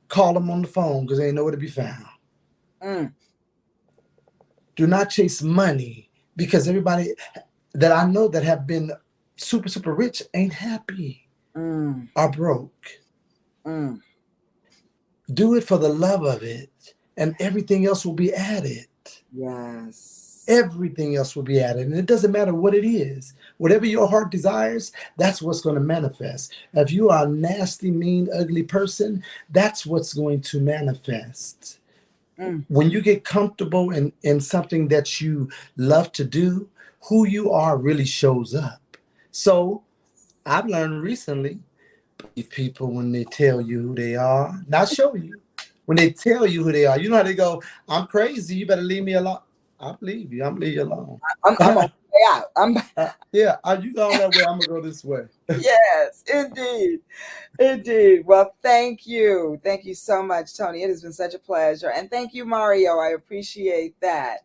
call them on the phone because they ain't nowhere to be found. Mm, Do not chase money because everybody that I know that have been super, super rich ain't happy, mm, are broke. mm. Do it for the love of it, and everything else will be added. Yes. Everything else will be added. And it doesn't matter what it is. Whatever your heart desires, that's what's going to manifest. If you are a nasty, mean, ugly person, that's what's going to manifest. Mm, When you get comfortable in something that you love to do, who you are really shows up. So I've learned recently, believe people when they tell you who they are, not show you. When they tell you who they are, you know how they go, I'm crazy, you better leave me alone. I believe you, I'm leave you alone. I'm on my way out. Yeah, you going that way, I'm gonna go this way. Yes, indeed. Indeed. Well, thank you. Thank you so much, Tony. It has been such a pleasure. And thank you, Mario. I appreciate that.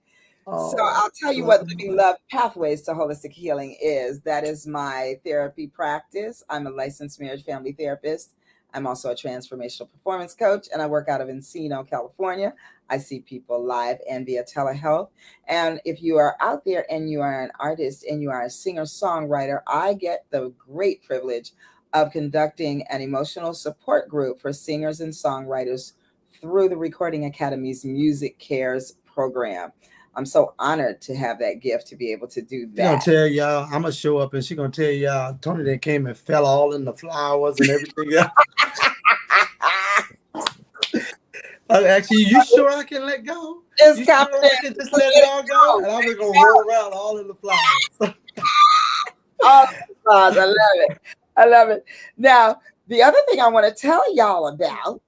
So Oh, I'll tell you what nothing Living much. Love Pathways to Holistic Healing is. That is my therapy practice. I'm a licensed marriage family therapist. I'm also a transformational performance coach, and I work out of Encino, California. I see people live and via telehealth. And if you are out there and you are an artist and you are a singer songwriter, I get the great privilege of conducting an emotional support group for singers and songwriters through the Recording Academy's Music Cares program. I'm so honored to have that gift to be able to do She gonna that. tell y'all, I'm gonna show up and she gonna tell y'all Tony that came and fell all in the flowers and everything else. Actually, you sure I can let go? It's You sure confident. I can just let it all go? And I'm just gonna roll around all in the flowers. Oh, gosh, I love it. I love it. Now, the other thing I want to tell y'all about,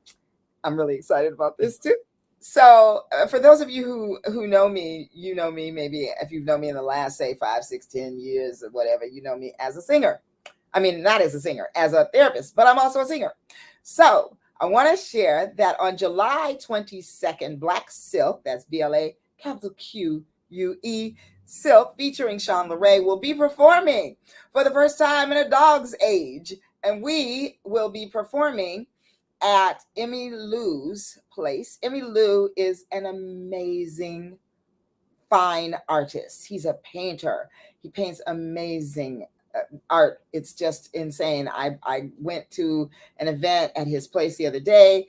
I'm really excited about this too. So, for those of you who know me, you know me. Maybe if you've known me in the last, say, 5, 6, 10 years or whatever, you know me as a singer. I mean, not as a singer, as a therapist, but I'm also a singer. So, I want to share that on July 22nd, Black Silk, that's BLA capital QUE, Silk, featuring Sean LeRae, will be performing for the first time in a dog's age. And we will be performing at Emmy Lou's place. Emmy Lou is an amazing, fine artist. He's a painter. He paints amazing art. It's just insane. I went to an event at his place the other day.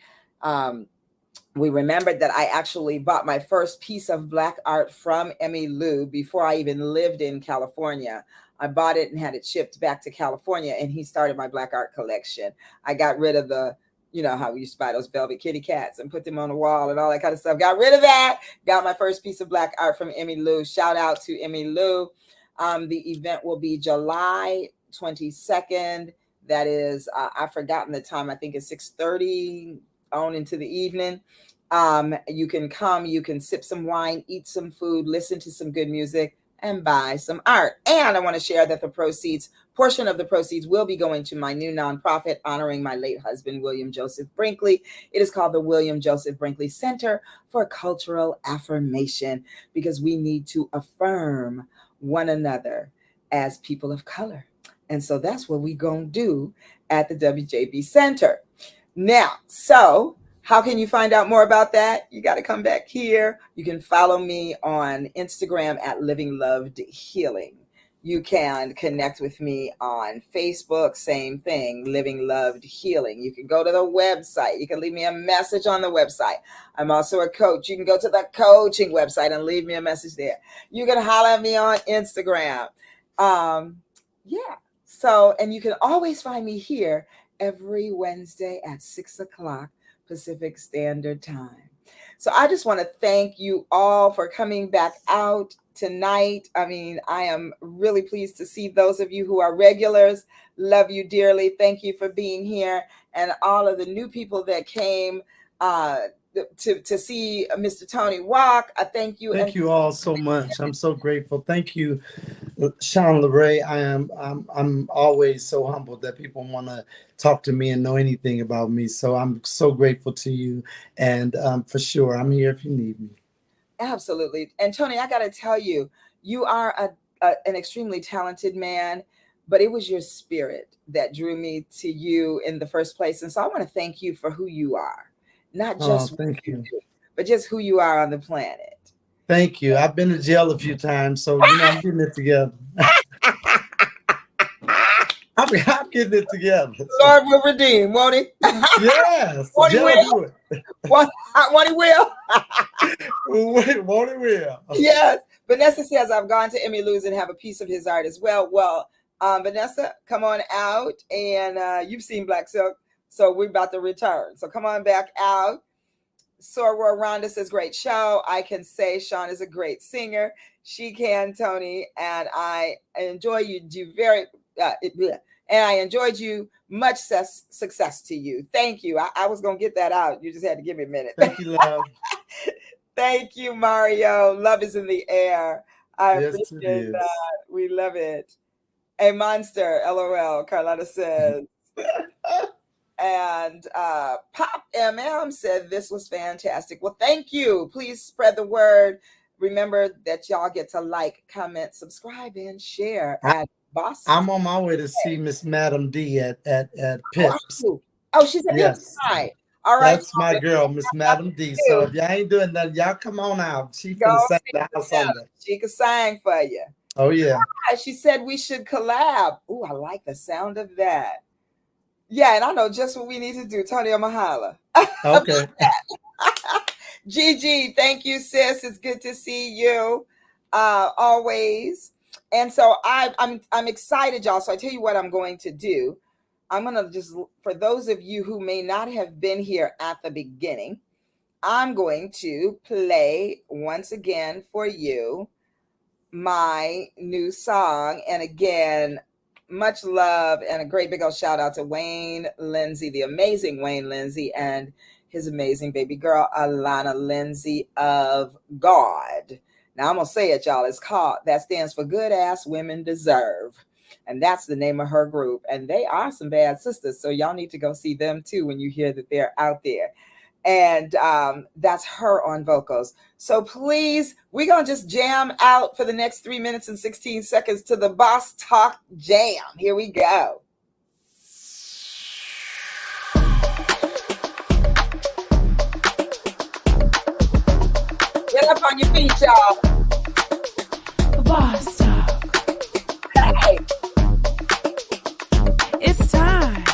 We remembered that I actually bought my first piece of Black art from Emmy Lou before I even lived in California. I bought it and had it shipped back to California, and he started my Black art collection. I got rid of how we used to buy those velvet kitty cats and put them on the wall and all that kind of stuff. Got rid of that. Got my first piece of Black art from Emmy Lou. Shout out to Emmy Lou. The event will be July 22nd. That is, I've forgotten the time. I think it's 6:30 on into the evening. You can come, you can sip some wine, eat some food, listen to some good music, and buy some art. And I want to share that portion of the proceeds will be going to my new nonprofit honoring my late husband, William Joseph Brinkley. It is called the William Joseph Brinkley Center for Cultural Affirmation, because we need to affirm one another as people of color. And so that's what we're going to do at the WJB Center. Now, so how can you find out more about that? You got to come back here. You can follow me on Instagram at Living Loved Healing. You can connect with me on Facebook, same thing, Living Loved Healing. You can go to the website. You can leave me a message on the website. I'm also a coach. You can go to the coaching website and leave me a message there. You can holler at me on Instagram. Yeah. So, and you can always find me here every Wednesday at 6 o'clock Pacific Standard Time. So I just want to thank you all for coming back out tonight. I mean, I am really pleased to see those of you who are regulars. Love you dearly. Thank you for being here. And all of the new people that came to see Mr. Tony walk. I thank you. Thank you all so much. I'm so grateful. Thank you, Sean LeRae. I'm always so humbled that people want to talk to me and know anything about me. So I'm so grateful to you. And for sure, I'm here if you need me. Absolutely. And Tony, I got to tell you, you are an extremely talented man, but it was your spirit that drew me to you in the first place. And so I want to thank you for who you are. Not just thank you, but just who you are on the planet. Thank you. I've been to jail a few times, so I'm getting it together. I'm getting it together. Lord will redeem, won't he? Yes. Won't he will? Won't he will? Won't he will? Yes. Vanessa says, I've gone to Emmy Lou's and have a piece of his art as well. Well, Vanessa, come on out. And you've seen Black Silk. So we're about to return. So come on back out. Sorwa Rhonda says, great show. I can say Sean is a great singer. She can, Tony. And I enjoy you. And I enjoyed you. Much success to you. Thank you. I was going to get that out. You just had to give me a minute. Thank you, love. Thank you, Mario. Love is in the air. I Yes, appreciate that. We love it. A monster, LOL, Carlotta says. And Pop MM said this was fantastic. Well, thank you. Please spread the word. Remember that y'all get to like, comment, subscribe, and share at Boston. I'm on my way to see Miss Madam D at Pips. Oh, she's at Yes. tonight. All right. That's my girl, Miss Madam D. So if y'all ain't doing nothing, y'all come on out. She can Go sing sing the house together. on that. She can sing for you. Oh, yeah. She said we should collab. Oh, I like the sound of that. Yeah, and I know just what we need to do. Tony Mahala. Okay. Gigi, thank you, sis. It's good to see you always. And so I'm excited, y'all. So I tell you what I'm going to do. I'm going to just, for those of you who may not have been here at the beginning, I'm going to play once again for you my new song. And again, much love and a great big old shout out to Wayne Lindsay, the amazing Wayne Lindsay, and his amazing baby girl, Alana Lindsay of God. Now I'm going to say it, y'all. It's called, that stands for Good Ass Women Deserve. And that's the name of her group. And they are some bad sisters. So y'all need to go see them too when you hear that they're out there. And that's her on vocals. So please, we're going to just jam out for the next 3 minutes and 16 seconds to the Boss Talk Jam. Here we go. Get up on your feet, y'all. Boss Talk. Hey. It's time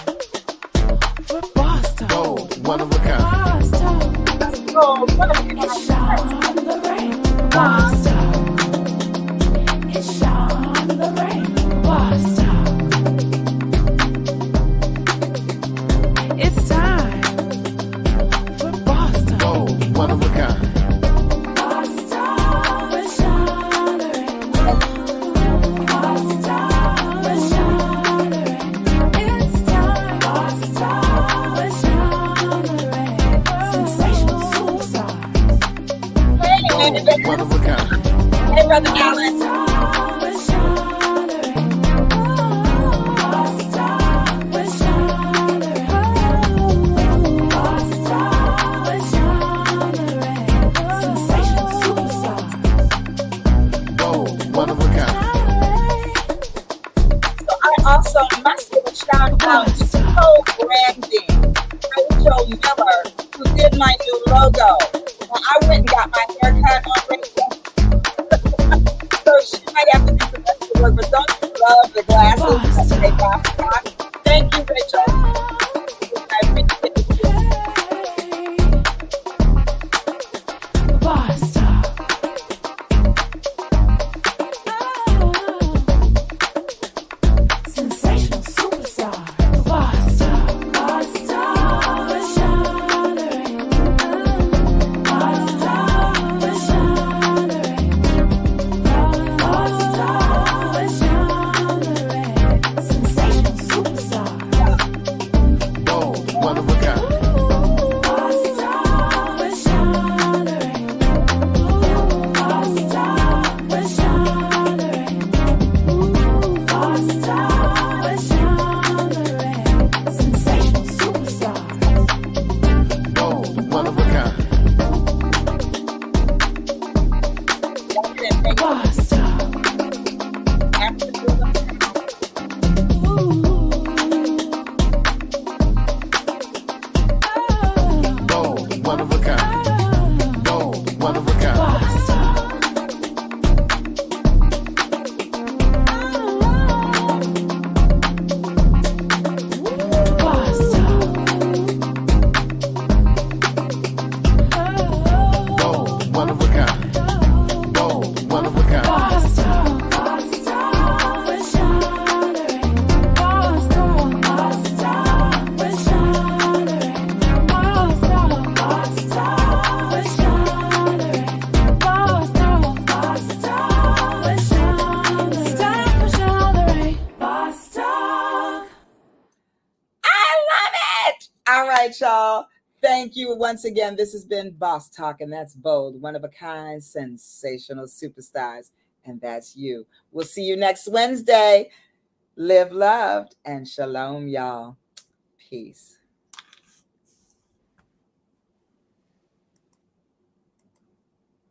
for Boss Talk. Oh, one of a kind. Boss Talk. Oh, what a- It's Sean Lorraine. Boss Talk. It's Sean Lorraine. Boss Talk. It's time for Boss Talk. Oh, one of a kind. Boss Talk with Sean Lorraine. Boss Talk with Sean Lorraine. It's time. Boss Talk with Sean Lorraine. Sensational superstar. Hey, Oh, one of a kind. hey, Brother Allen. Talk with Sean Lorraine. Boss Talk with Sean Lorraine. Boss Talk with Sean Lorraine. Sensational superstar. Oh, one of a kind. Miller, who did my new logo. Now, I went and got my hair cut already. So she might have to do some extra work, but don't you love the glasses that they got? Thank you, Rachel. I appreciate it. Boss Talk. Sensational superstar. Boss Talk. Boss Talk. Boss Talk. Sensational superstar. Bold, one of a kind. Sensational superstar. Bold, one of a kind. Y'all didn't make Boss Talk. after the Bold, one of a kind. Bold, one of a kind. Boss Talk. Boss Talk. Bold, one of a kind. Bold, one of a kind. Boss Talk. Boss Talk. Boss Talk. Boss Talk. Boss Talk. Boss Talk. Boss Talk. It's time for Chandler. Boss Talk. I love it. All right, y'all. Thank you once again. This has been Boss Talk, and that's bold, one of a kind, sensational superstars. And that's you. We'll see you next Wednesday. Live loved and shalom, y'all. Peace.